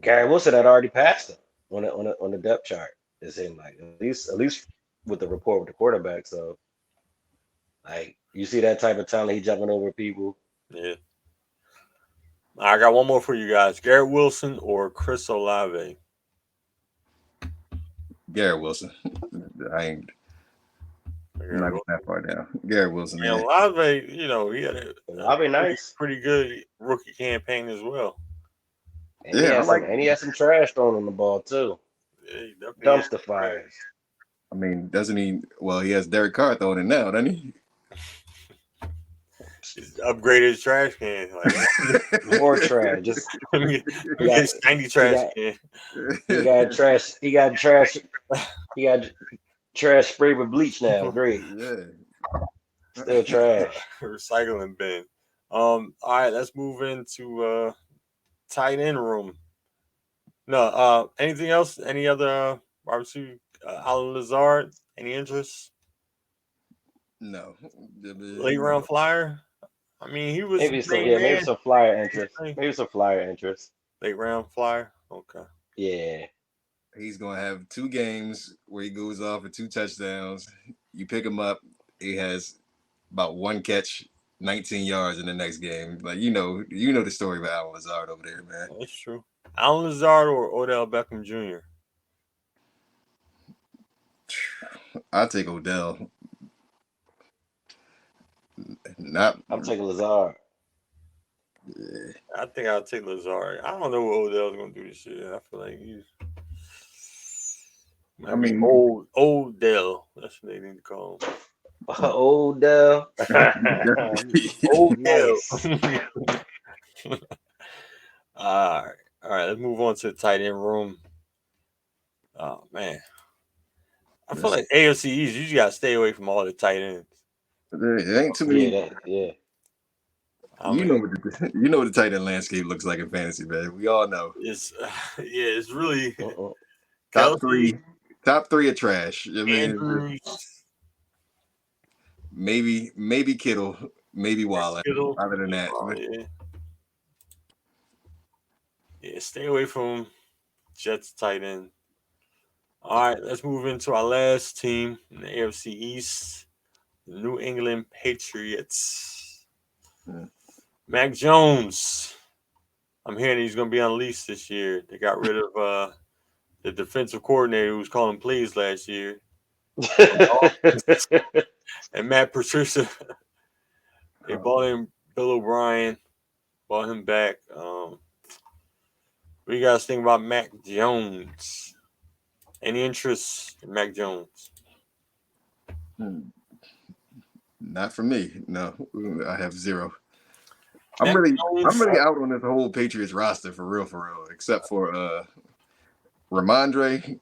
Garrett Wilson had already passed him on the depth chart. It seemed like at least with the rapport with the quarterback. So, like, you see that type of talent, he jumping over people. Yeah. I got one more for you guys: Garrett Wilson or Chris Olave? Garrett Wilson. I'm not going that far down. Garrett Wilson. Yeah, Olave, he had Olave nice, pretty good rookie campaign as well. And he had some trash thrown on the ball too. Yeah, dumpster fires. I mean, doesn't he? Well, he has Derek Carr throwing it now, doesn't he? He's upgraded his trash can. Like, more trash. Just get 90 trash can. He got trash sprayed with bleach now. Great. Yeah. Still trash. Recycling bin. All right, let's move into tight end room. No. Anything else? Any other wide receiver? Alan Lazard? Any interest? No. Late round flyer? I mean, he was Maybe some, main yeah, maybe man. some flyer interest. Maybe some flyer interest. Late round flyer. Okay. Yeah. He's gonna have 2 games where he goes off for 2 touchdowns. You pick him up, he has about 1 catch, 19 yards in the next game. Like you know the story about Alan Lazard over there, man. That's true. Alan Lazard or Odell Beckham Jr. I take Odell. Not. I'm taking Lazard. I think I'll take Lazard. I don't know what Odell's gonna do this year. I feel like he's I might be mean, old Dell. That's what they need to call him. Odell. Old Dell. Nice. All right. Let's move on to the tight end room. Oh man, I feel like AFC East. You just gotta stay away from all the tight ends. there ain't too many. Yeah. You know what the tight end landscape looks like in fantasy, man. We all know. It's it's really Top Kelsey, three are trash. I mean, Andrews, maybe Kittle, maybe Waller. Kittle. Other than that, Yeah, stay away from Jets tight end. All right, let's move into our last team in the AFC East, the New England Patriots. Mac Jones. I'm hearing he's going to be unleashed this year. They got rid of the defensive coordinator who was calling plays last year. And Matt Patricia. They bought in Bill O'Brien, bought him back. What do you guys think about Mac Jones? Any interest in Mac Jones? not for me. No, I have zero. I'm really out on this whole Patriots roster for real, except for Ramondre.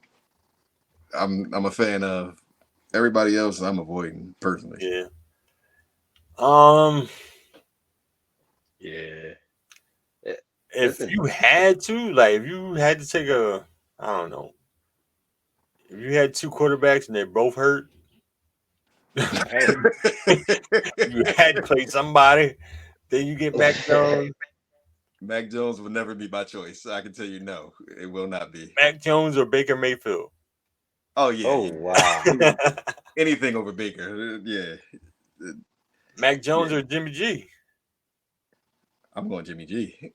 I'm a fan of. Everybody else I'm avoiding personally. Yeah. Yeah. If you had to take I don't know, if you had 2 quarterbacks and they both hurt, you had to play somebody. Then you get Mac Jones. Mac Jones will never be my choice. I can tell you no, it will not be. Mac Jones or Baker Mayfield. Oh yeah. Oh wow. Anything over Baker. Yeah. Mac Jones or Jimmy G. I'm going Jimmy G.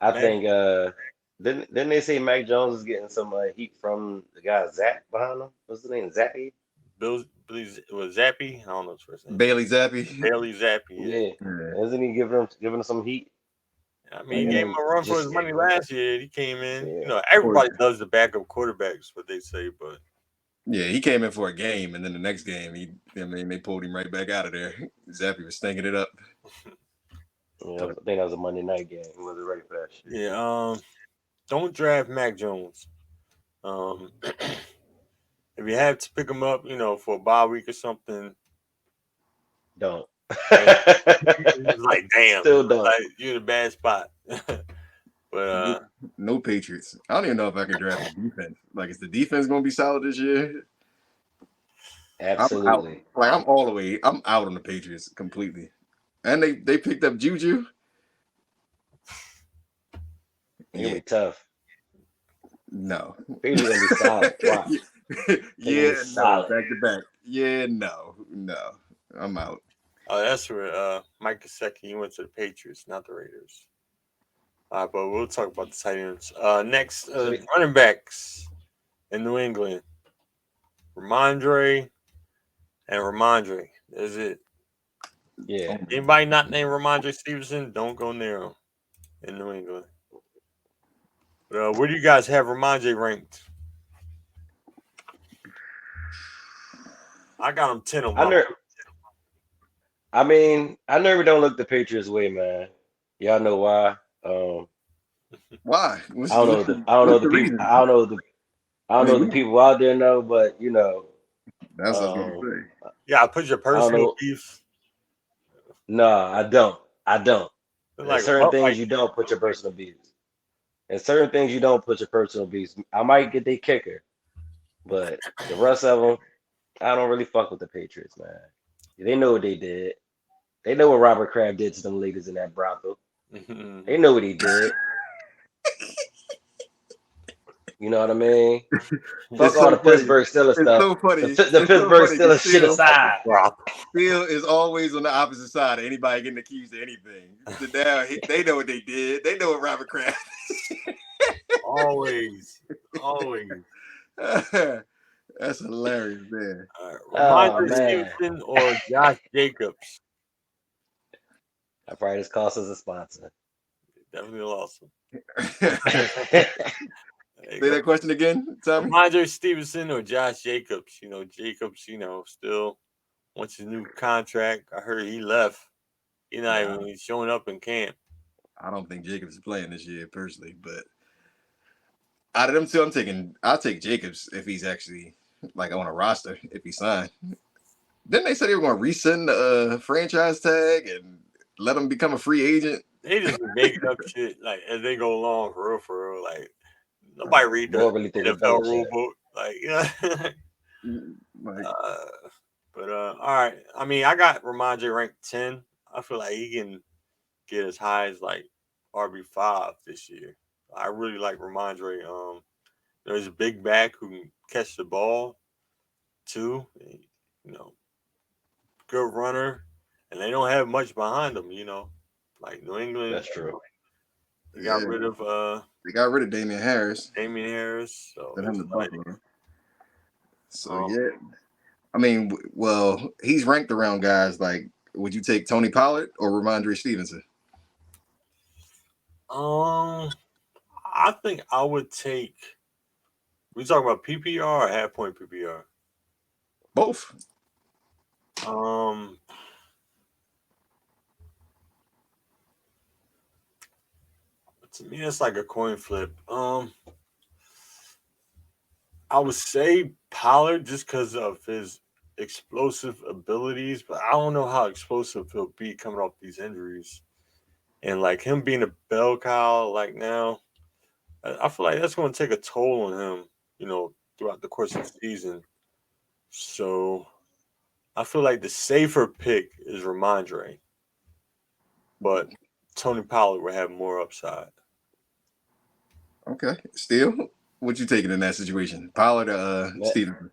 I think didn't they say Mac Jones is getting some heat from the guy Zach behind him? What's his name? Zappy? It was Zappy. I don't know his first name. Bailey Zappy. Bailey Zappy. Yeah. Isn't he giving him some heat? I mean, he gave him a run for his money last year. He came in. You know, everybody does the backup quarterbacks, what they say, but yeah, he came in for a game, and then the next game, they pulled him right back out of there. Zappy was stinking it up. Yeah, I think that was a Monday night game. He wasn't ready for that shit. Yeah. Don't draft Mac Jones. If you have to pick him up, for a bye week or something, don't. Like, damn, Still don't. Like, you're in a bad spot. But no Patriots. I don't even know if I can draft the defense. Like, is the defense going to be solid this year? Absolutely. I'm all the way. I'm out on the Patriots completely. And they picked up Juju. It's gonna be tough. No. Patriots gonna be solid. Wow. Yeah, solid. Back to back. Yeah, no. I'm out. Oh, that's where Mike Gesicki went to the Patriots, not the Raiders. But we'll talk about the tight ends. Next, running backs in New England. Ramondre. Is it? Yeah. Anybody not named Ramondre Stevenson, don't go near him in New England. But where do you guys have Ramondre ranked? I got him 10 on my. I never don't look the Patriots way, man. Y'all know why? Why? I don't know the people out there know, but that's what I was gonna say. Yeah, I put your personal beef. No, I don't. There's Like, certain well, things like you don't put your personal beats. And certain things you don't put your personal beats. I might get their kicker, but the rest of them, I don't really fuck with the Patriots, man. They know what they did. They know what Robert Kraft did to them ladies in that brothel. They know what he did. You know what I mean? Fuck It's all so the funny. Pittsburgh Steelers It's stuff. so funny. The It's so Pittsburgh funny because Steelers shit aside. Phil is always on the opposite side of anybody getting accused of anything. So now they know what they did. They know what Robert Kraft. always, always. That's hilarious, man. Oh Ramondre man. Stevenson or Josh Jacobs. I probably just cost us a sponsor. Definitely lost him. Say There you go. that question again, Tommy. Ramondre Stevenson or Josh Jacobs. Jacobs, still wants his new contract. I heard he left. He's not even showing up in camp. I don't think Jacobs is playing this year personally, but out of them two, I'll take Jacobs if he's actually like on a roster if he signed. Didn't they say they were going to rescind the franchise tag and let him become a free agent? They just be making up shit like as they go along, for real. Like nobody read Boy the really think it's NFL rule Belichick. book, like Like, but all right. I mean, I got Ramondre ranked 10. I feel like he can get as high as like RB5 this year. I really like Ramondre. There's a big back who can catch the ball too. Good runner, and they don't have much behind them. Like New England. That's true. They got rid of they got rid of Damian Harris. Damian Harris. So Sent him to like, Buffalo. So yeah, I mean, well, he's ranked around guys like. Would you take Tony Pollard or Ramondre Stevenson? I think I would take. We talking about PPR or half point PPR? Both. To me, it's like a coin flip. I would say Pollard just because of his explosive abilities, but I don't know how explosive he'll be coming off these injuries. And like him being a bell cow, like now, I feel like that's going to take a toll on him, throughout the course of the season. So I feel like the safer pick is Ramondre, but Tony Pollard will have more upside. Okay. Still, what you taking in that situation? Pollard or Stevenson?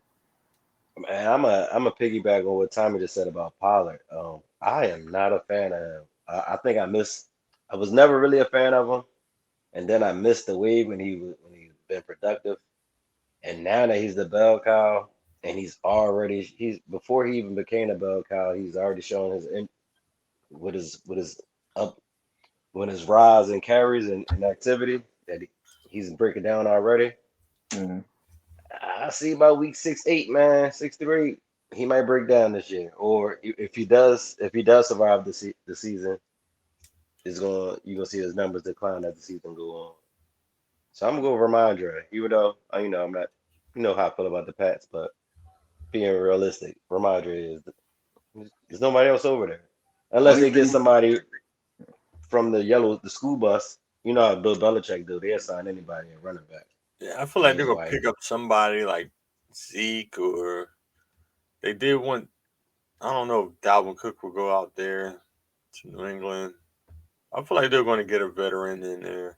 Man, I'm a piggyback on what Tommy just said about Pollard. I am not a fan of him. I think I was never really a fan of him, and then I missed the wave when he's been productive, and now that he's the bell cow, and he's before he even became a bell cow, he's already shown with his up when his rise and carries and activity that he's breaking down already. Mm-hmm. I see by week 6, 8, man, 6 through 8, he might break down this year. Or if he does survive the season, you're gonna see his numbers decline as the season go on. So I'm gonna go with Ramondre, even though I'm not, how I feel about the Pats, but being realistic, Ramondre there's nobody else over there unless Only they get thing, somebody from the school bus. You know how Bill Belichick do? They assign anybody a running back. Yeah, I feel like they're James gonna White. pick up somebody like Zeke, or they did want. I don't know if Dalvin Cook will go out there to New England. I feel like they're going to get a veteran in there.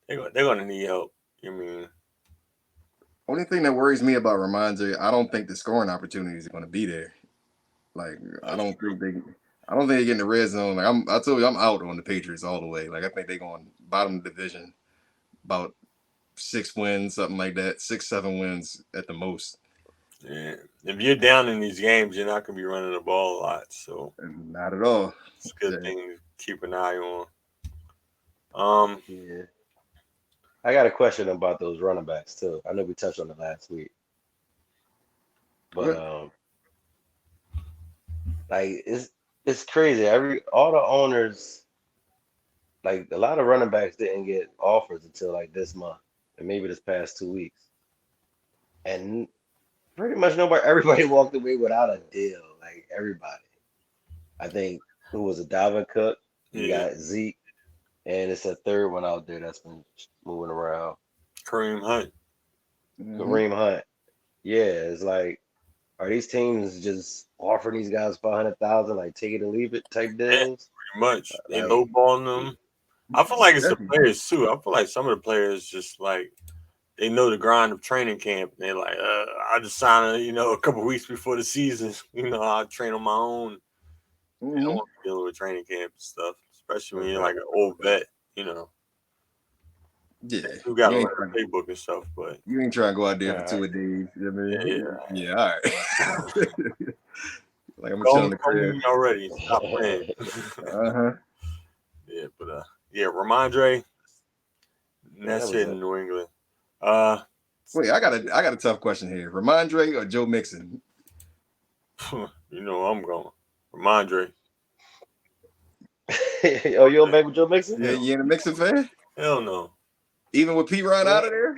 They're going to need help. only thing that worries me about Ramondre, I don't think the scoring opportunities are going to be there. Like, I don't think they get in the red zone. Like I told you, I'm out on the Patriots all the way. Like I think they're going bottom of the division, about 6 wins, something like that, 6, 7 wins at the most. Yeah, if you're down in these games, you're not going to be running the ball a lot. So not at all. It's a good thing to keep an eye on. Yeah. I got a question about those running backs too. I know we touched on it last week. But like it's crazy. All the owners, like a lot of running backs didn't get offers until like this month and maybe this past 2 weeks. And pretty much everybody walked away without a deal. Like everybody. I think who was it, Dalvin Cook? You got Zeke. and it's a third one out there that's been moving around. Kareem Hunt. Mhm. Kareem Hunt. Yeah, it's like, are these teams just offering these guys 500,000, like take it or leave it type Yeah, deals? pretty much. They Like, lowballing them. I feel like it's the Definitely. players too. I feel like some of the players just like they know the grind of training camp. And they're like, I just signed, a couple weeks before the season. I'll train on my own. They don't Mhm. want to be dealing with training camp and stuff, especially when you're okay. like an old vet. You know, Yeah. you got to You learn ain't trying. the playbook and stuff. But You ain't trying to go out there All for right. 2 days. You know what I yeah, mean? Yeah. All right. Like I'm gonna chill in come the crib. when you're ready. Stop playing. Uh-huh. Yeah, but yeah, Ramondre. Yeah, that That's was it in it. New England. Uh, Wait, I got a tough question here. Ramondre or Joe Mixon? I'm going Ramondre. Oh, you don't back with Joe Mixon? Yeah, Hell, you ain't a Mixon fan? hell no. Even with P Ron out of there?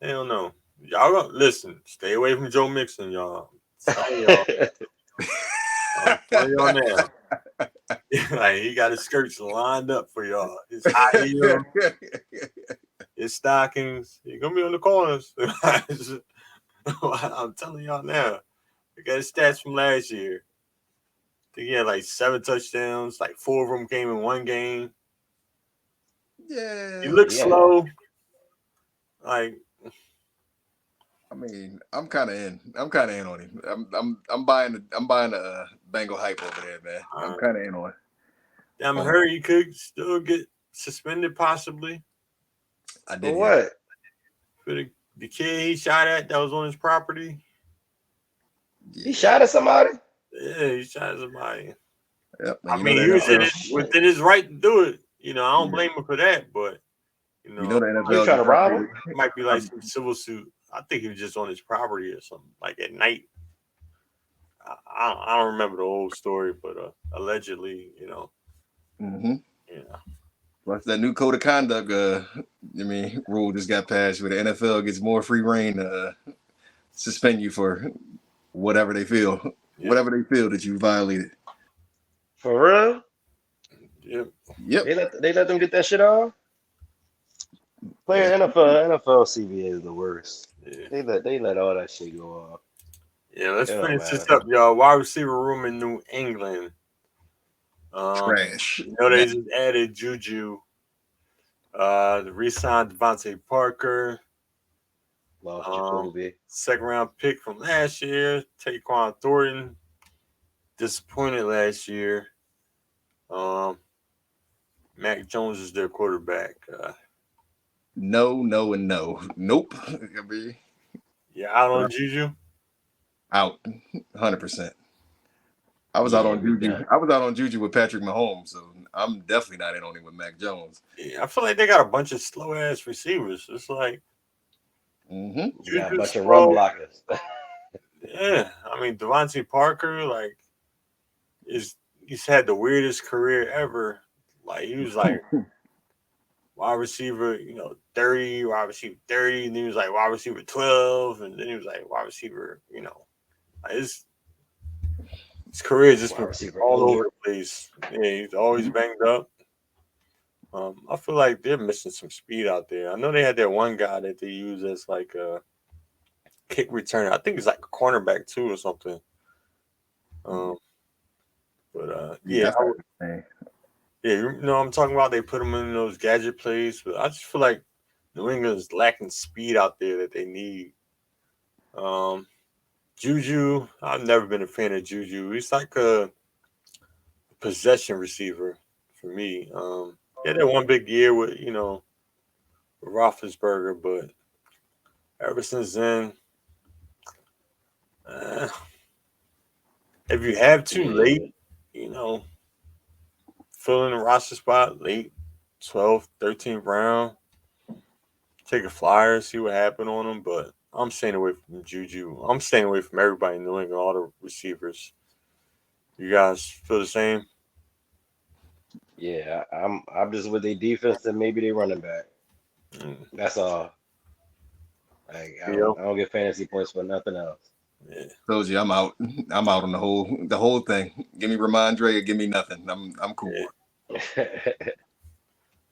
Hell no. Y'all gonna listen. Stay away from Joe Mixon, y'all. Telling y'all. I'm telling y'all now. Like he got his skirts lined up for y'all. His high heel, his stockings. He gonna be on the corners. I'm telling y'all now. I got his stats from last year. I think he had like 7 touchdowns. Like 4 of them came in one game. He Yeah. looked Yeah. slow. Like I mean, I'm kind of in. I'm kind of in on him. I'm buying the Bengal hype over there, man. I'm uh, kind of in on. I'm On heard he could still get suspended possibly I For did hear that. what? for the kid he shot at that was on his property. He Yeah. shot at somebody? Yeah, he shot at somebody. Yep. And I you know mean, the he was Oh, NFL. shit. within his right to do it. I don't Yeah. blame him for that, but You know the Oh, you NFL trying just to rob upgraded. him? it might be like Um, some civil suit. I think he was just on his property or something, like at night. I don't remember the whole story, but allegedly, mhm. yeah, Plus that new code of conduct, rule just got passed where the NFL gets more free reign to suspend you for whatever they feel, yep, whatever they feel that you violated. For real? yep, Yep. They let them get that shit off? Yeah. Player NFL CBA is the worst. yeah, They let all that shit go off. yeah. Let's It don't finish this matter. up, y'all. Wide receiver room in New England. Um, Trash. they just added Juju. The re-signed Devontae Parker. Lost Um, Jacoby. second round pick from last year, Taquan Thornton. Disappointed last year. Um, Mac Jones is their quarterback. No, no, and no. Nope. I mean, Yeah, out on Juju. out 100%. I was out Yeah, on we Juju. done. I was out on Juju with Patrick Mahomes, so I'm definitely not in on him with Mac Jones. Yeah, I feel like they got a bunch of slow ass receivers. It's like Hmm. We got a Juju bunch of run slow. blockers. Yeah, I mean Devontae Parker, like he's had the weirdest career ever. Like he was like wide receiver, 30, wide receiver 30, and then he was like wide receiver 12, and then he was like wide receiver, like his career has just Wide been receiver all over 8. the place. Yeah, he's always banged up. I feel like they're missing some speed out there. I know they had that one guy that they use as like a kick returner. I think he's like a cornerback too or something. Um, but Yeah, yeah, that's not insane. yeah, I'm talking about. They put him in those gadget plays, but I just feel like New England is lacking speed out there that they need. Um, Juju, I've never been a fan of Juju. He's like a possession receiver for me. He had that one big year with Roethlisberger, but ever since then, uh, if you have too late, Yeah. you know, fill in the roster spot late, 12th, 13th round, take a flyer, see what happened on them. But I'm staying away from Juju. I'm staying away from everybody in New England, all the receivers. You guys feel the same? Yeah, I'm just with their defense and maybe they running back. Mm, That's all. Like I Theo? don't I don't get fantasy points for nothing else. Yeah. Told you I'm out. I'm out on the whole thing. Give me Ramondre or give me nothing. I'm cool. Yeah.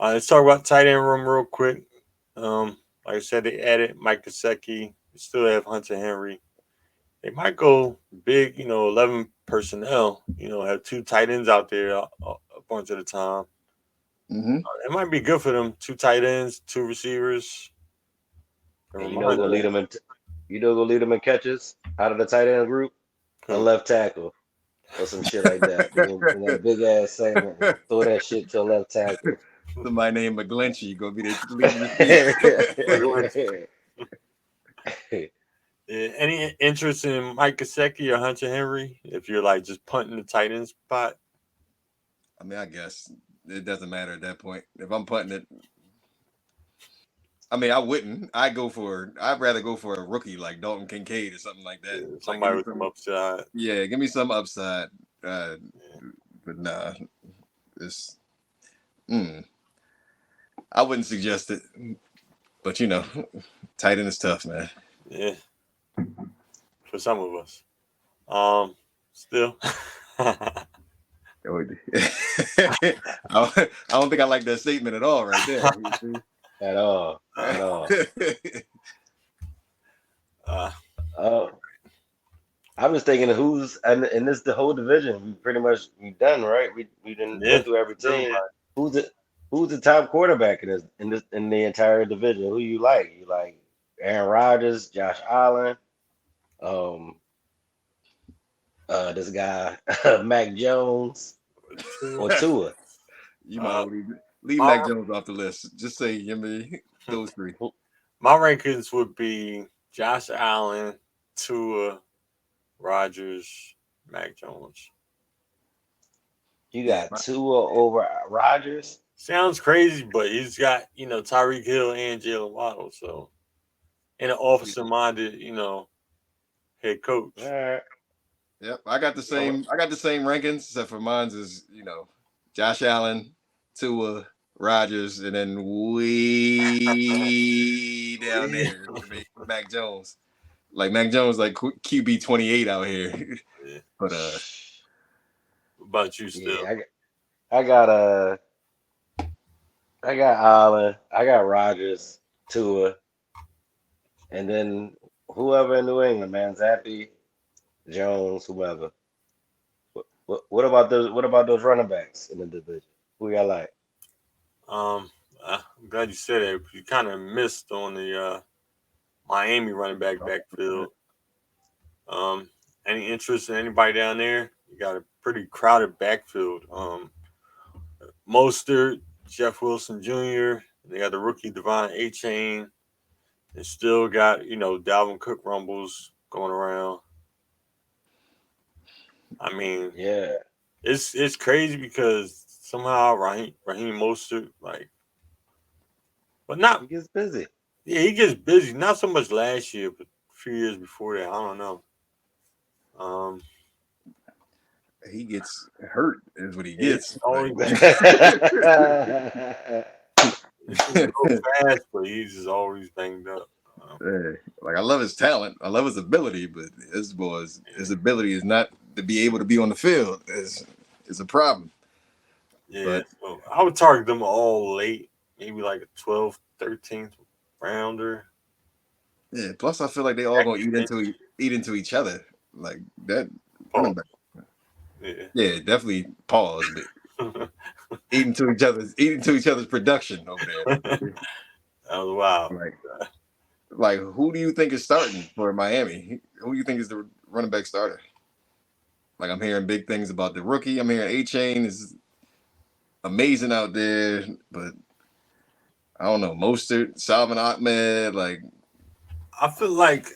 Let's talk about tight end room real quick. Like I said, they added Mike Gesicki. They still have Hunter Henry. They might go big, 11 personnel. Have two tight ends out there a bunch of the time. Mm-hmm. It might be good for them. Two tight ends, two receivers. And you know, gonna lead them in. Gonna lead them in catches out of the tight end group. A Who? left tackle or some shit like that. In that big ass segment, throw that shit to a left tackle. Somebody named McGlinchey gonna be the leading receiver. Any interest in Mike Gesicki or Hunter Henry if you're like just punting the tight end spot? I mean, I guess it doesn't matter at that point. If I'm punting it, I mean, I wouldn't. I'd rather go for a rookie like Dalton Kincaid or something like that. Yeah, somebody with some upside. Yeah, give me some upside. But nah, it's. I wouldn't suggest it. But tight end is tough, man. Yeah, for some of us. Still. I don't think I like that statement at all, right there. At all. I was thinking of who's and this the whole division. We pretty much done, right? We didn't went through every team. Who's the top quarterback in the entire division? Who you like? You like Aaron Rodgers, Josh Allen, this guy Mac Jones, or Tua? You might leave Mac Jones off the list. Just say give me those three. My rankings would be Josh Allen, Tua, Rodgers, Mac Jones. You got Tua over Rodgers? Sounds crazy, but he's got, Tyreek Hill and Jalen Waddle, so and an officer-minded, head coach. All right. Yep, I got the same rankings, except for mine's is, Josh Allen, Tua, Rodgers, and then way down there, Mac Jones. Like Mac Jones, like QB 28 out here. Yeah. But what about you still? Yeah, I got Allen, I got Rodgers, Tua, and then whoever in New England, man, Zappy, Jones, whoever. What about those running backs in the division? Who y'all like? I'm glad you said that. You kind of missed on the Miami running backfield. Any interest in anybody down there? You got a pretty crowded backfield. Mostert, Jeff Wilson Jr. They got the rookie Devon A-Chain. They still got Dalvin Cook rumbles going around. I mean, yeah, it's crazy because somehow Raheem Mostert but not he gets busy. Yeah, he gets busy. Not so much last year, but a few years before that. I don't know. he gets hurt is what he gets. Always he's so fast, but he's just always banged up. I love his talent. I love his ability, but his ability is not to be able to be on the field is a problem. Yeah, so I would target them all late, maybe like a 12th, 13th rounder. Yeah, plus I feel like they all gonna eat into each other like that. Yeah, definitely pause, but eating to each other's production over there. That was wild. Like, who do you think is starting for Miami? Who do you think is the running back starter? Like, I'm hearing big things about the rookie. I'm hearing A-Chain is amazing out there, but I don't know. Mostert, Salvin Ahmed, like. I feel like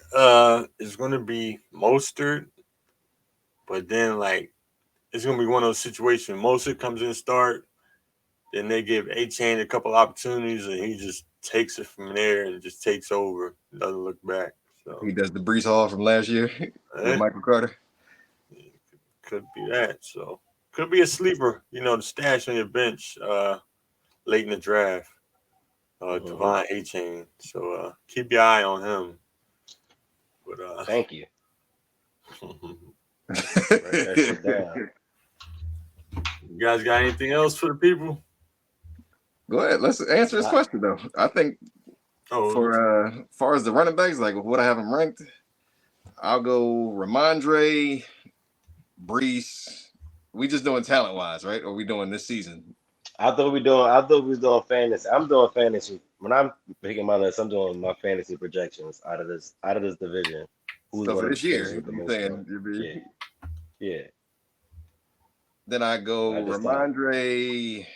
it's going to be Mostert, but then, it's going to be one of those situations. Mostert comes in start, then they give A-Chain a couple opportunities, and he just takes it from there and just takes over. Doesn't look back. So He does the Brees Hall from last year with Michael Carter. Could be that. So could be a sleeper, to stash on your bench late in the draft. Devon A-Chain. So keep your eye on him. But thank you. Write that shit down. You guys got anything else for the people? Go ahead. Let's answer this question though. I think for far as the running backs, like what I have them ranked, I'll go Ramondre, Brees. We just doing talent wise, right? Or we doing this season? I thought we was doing fantasy. I'm doing fantasy. When I'm picking my list, I'm doing my fantasy projections out of this division. Who's So for going this to finish year, with the you most saying points? Yeah. Then I go I just thought. Ramondre.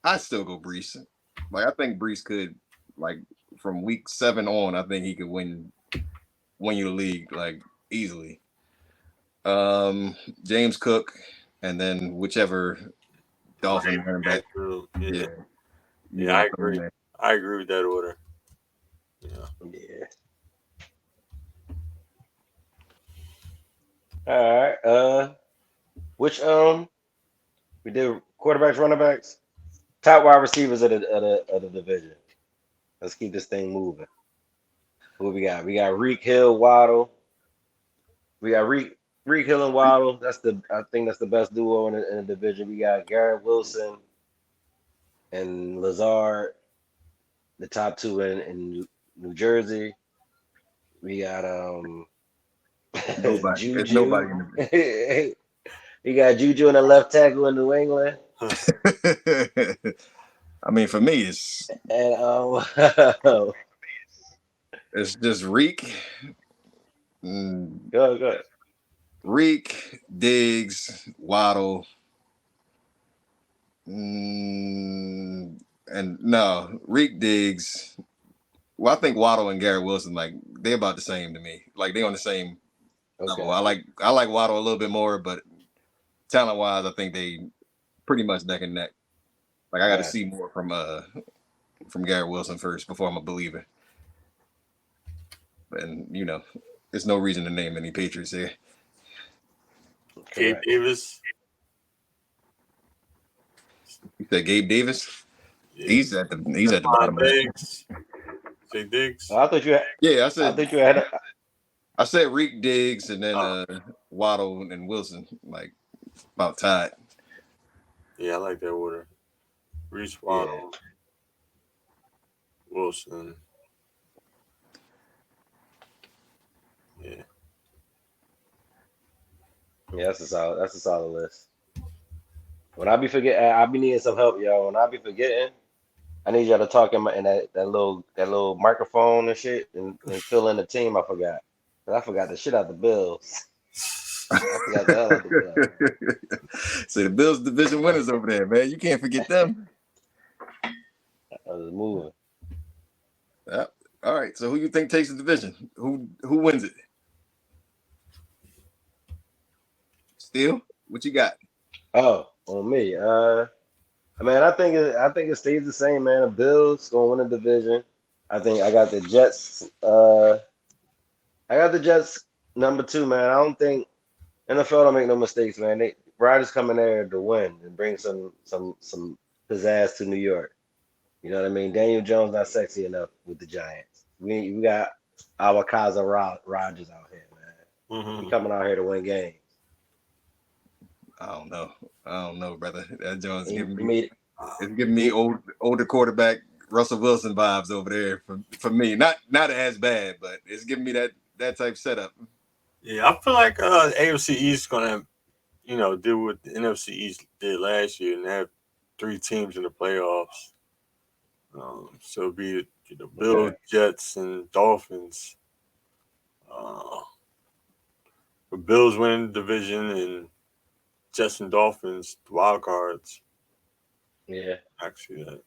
I still go Brees. Like I think Brees could, like from week 7 on, I think he could win you the league like easily. James Cook, and then whichever Dolphin running back. Yeah, I agree. I agree with that order. Yeah. All right. Which we did quarterbacks, running backs, top wide receivers of the division. Let's keep this thing moving. Who we got? We got Reek Hill, Waddle. We got Reek Hill and Waddle. I think that's the best duo in the division. We got Garrett Wilson and Lazard, the top two in New Jersey. We got nobody. Juju. There's nobody in the We got Juju and a left tackle in New England. I mean, for me, it's it's just Reek. Go ahead. Reek, Diggs, Waddle, and no, Reek, Diggs. Well, I think Waddle and Garrett Wilson, like they're about the same to me. Like they're on the same level. I like Waddle a little bit more, but talent wise, I think they pretty much neck and neck. Like I got to see more from Garrett Wilson first before I'm a believer. And there's no reason to name any Patriots here. Gabe Davis. You said Gabe Davis? Yeah. He's at the bottom of Diggs. Say Diggs. I thought you had. Yeah, I said. I thought you had. I said Reek, Diggs, and then Waddle and Wilson, like about tied. Yeah, I like that order. Reese, Waddle, Wilson. Yeah. Yeah, that's a solid list. When I be forgetting, I be needing some help, y'all. When I be forgetting, I need y'all to talk in that little microphone and shit and fill in the team. I forgot. I forgot the shit out the Bills. I forgot the hell out the Bills. So the Bills division winners over there, man. You can't forget them. I was moving. Yep. All right. So who you think takes the division? Who wins it? Still, what you got? Oh, on me. Man, I think it stays the same, man. The Bills gonna win the division. I think I got the Jets. I got the Jets number 2, man. I don't think NFL don't make no mistakes, man. Rodgers coming there to win and bring some pizzazz to New York. You know what I mean? Daniel Jones not sexy enough with the Giants. We got our Kaiser Rodgers out here, man. Mm-hmm. He coming out here to win games. I don't know, brother. That Jones it's giving me older quarterback Russell Wilson vibes over there for me. Not as bad, but it's giving me that type setup. Yeah, I feel like AFC East is gonna, do what the NFC East did last year and have 3 teams in the playoffs. So it'll be the Bills, Jets, and Dolphins. The Bills winning the division and Jets and Dolphins the wild cards. Yeah, actually that.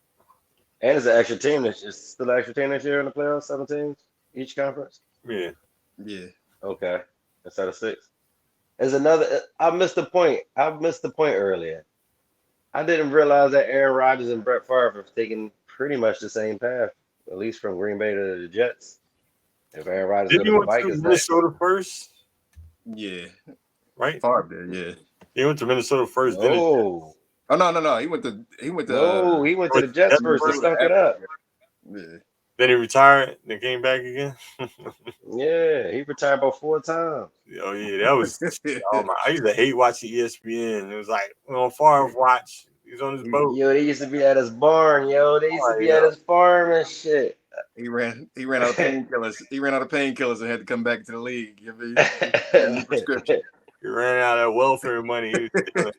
And it's an extra team. It's still an extra team this year in the playoffs. 7 teams each conference. Yeah. Okay, instead of 6. There's another. I missed the point earlier. I didn't realize that Aaron Rodgers and Brett Favre have taken pretty much the same path, at least from Green Bay to the Jets. If Aaron Rodgers didn't go to the Vikings, Minnesota first? Yeah, right. Favre did. Yeah, he went to Minnesota first. Oh, no. He went to. he went to the Jets first and stunk it up. Yeah. Then he retired and came back again. Yeah, he retired about 4 times. Oh yeah, that was. I used to hate watching ESPN. It was like Favre watch. He's on his boat. Yo, they used to be at his barn, yo. They used to be at his farm and shit. He ran out of painkillers. He ran out of painkillers and had to come back to the league. Give me a new prescription. He ran out of welfare money. He was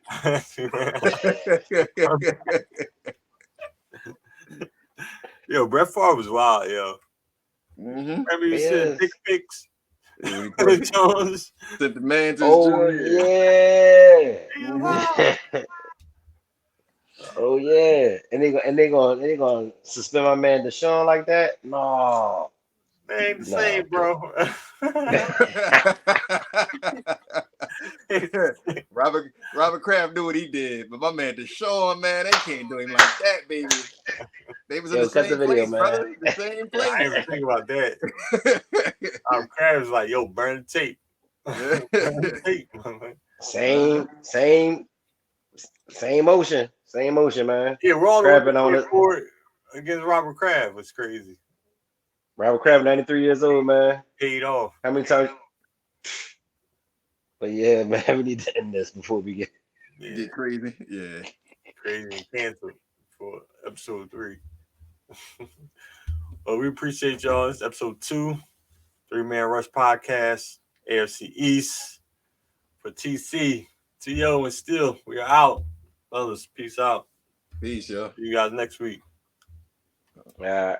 yo, Brett Favre was wild, yo. Remember you said dick pics? Jones sent the man to his Oh yeah, and they gonna suspend my man Deshaun like that? No, they ain't the same, bro. Robert Kraft knew what he did, but my man Deshaun, man, they can't do him like that, baby. They was in the same place, brother. The same place. I didn't even think about that. Kraft was like, "Yo, burn the tape." Burn the tape. Same motion, man. Yeah, we're all on it against Robert Kraft. Was crazy. Robert Kraft, 93 years old, man. Paid off. How many times? But yeah, man, we need to end this before we get crazy. Yeah, crazy and canceled for episode 3. Well, we appreciate y'all. It's episode 2, 3-Man Rush Podcast, AFC East. For TC, TO, and Still, we are out. Fellas, peace out. Peace, yo. See you guys next week. All right.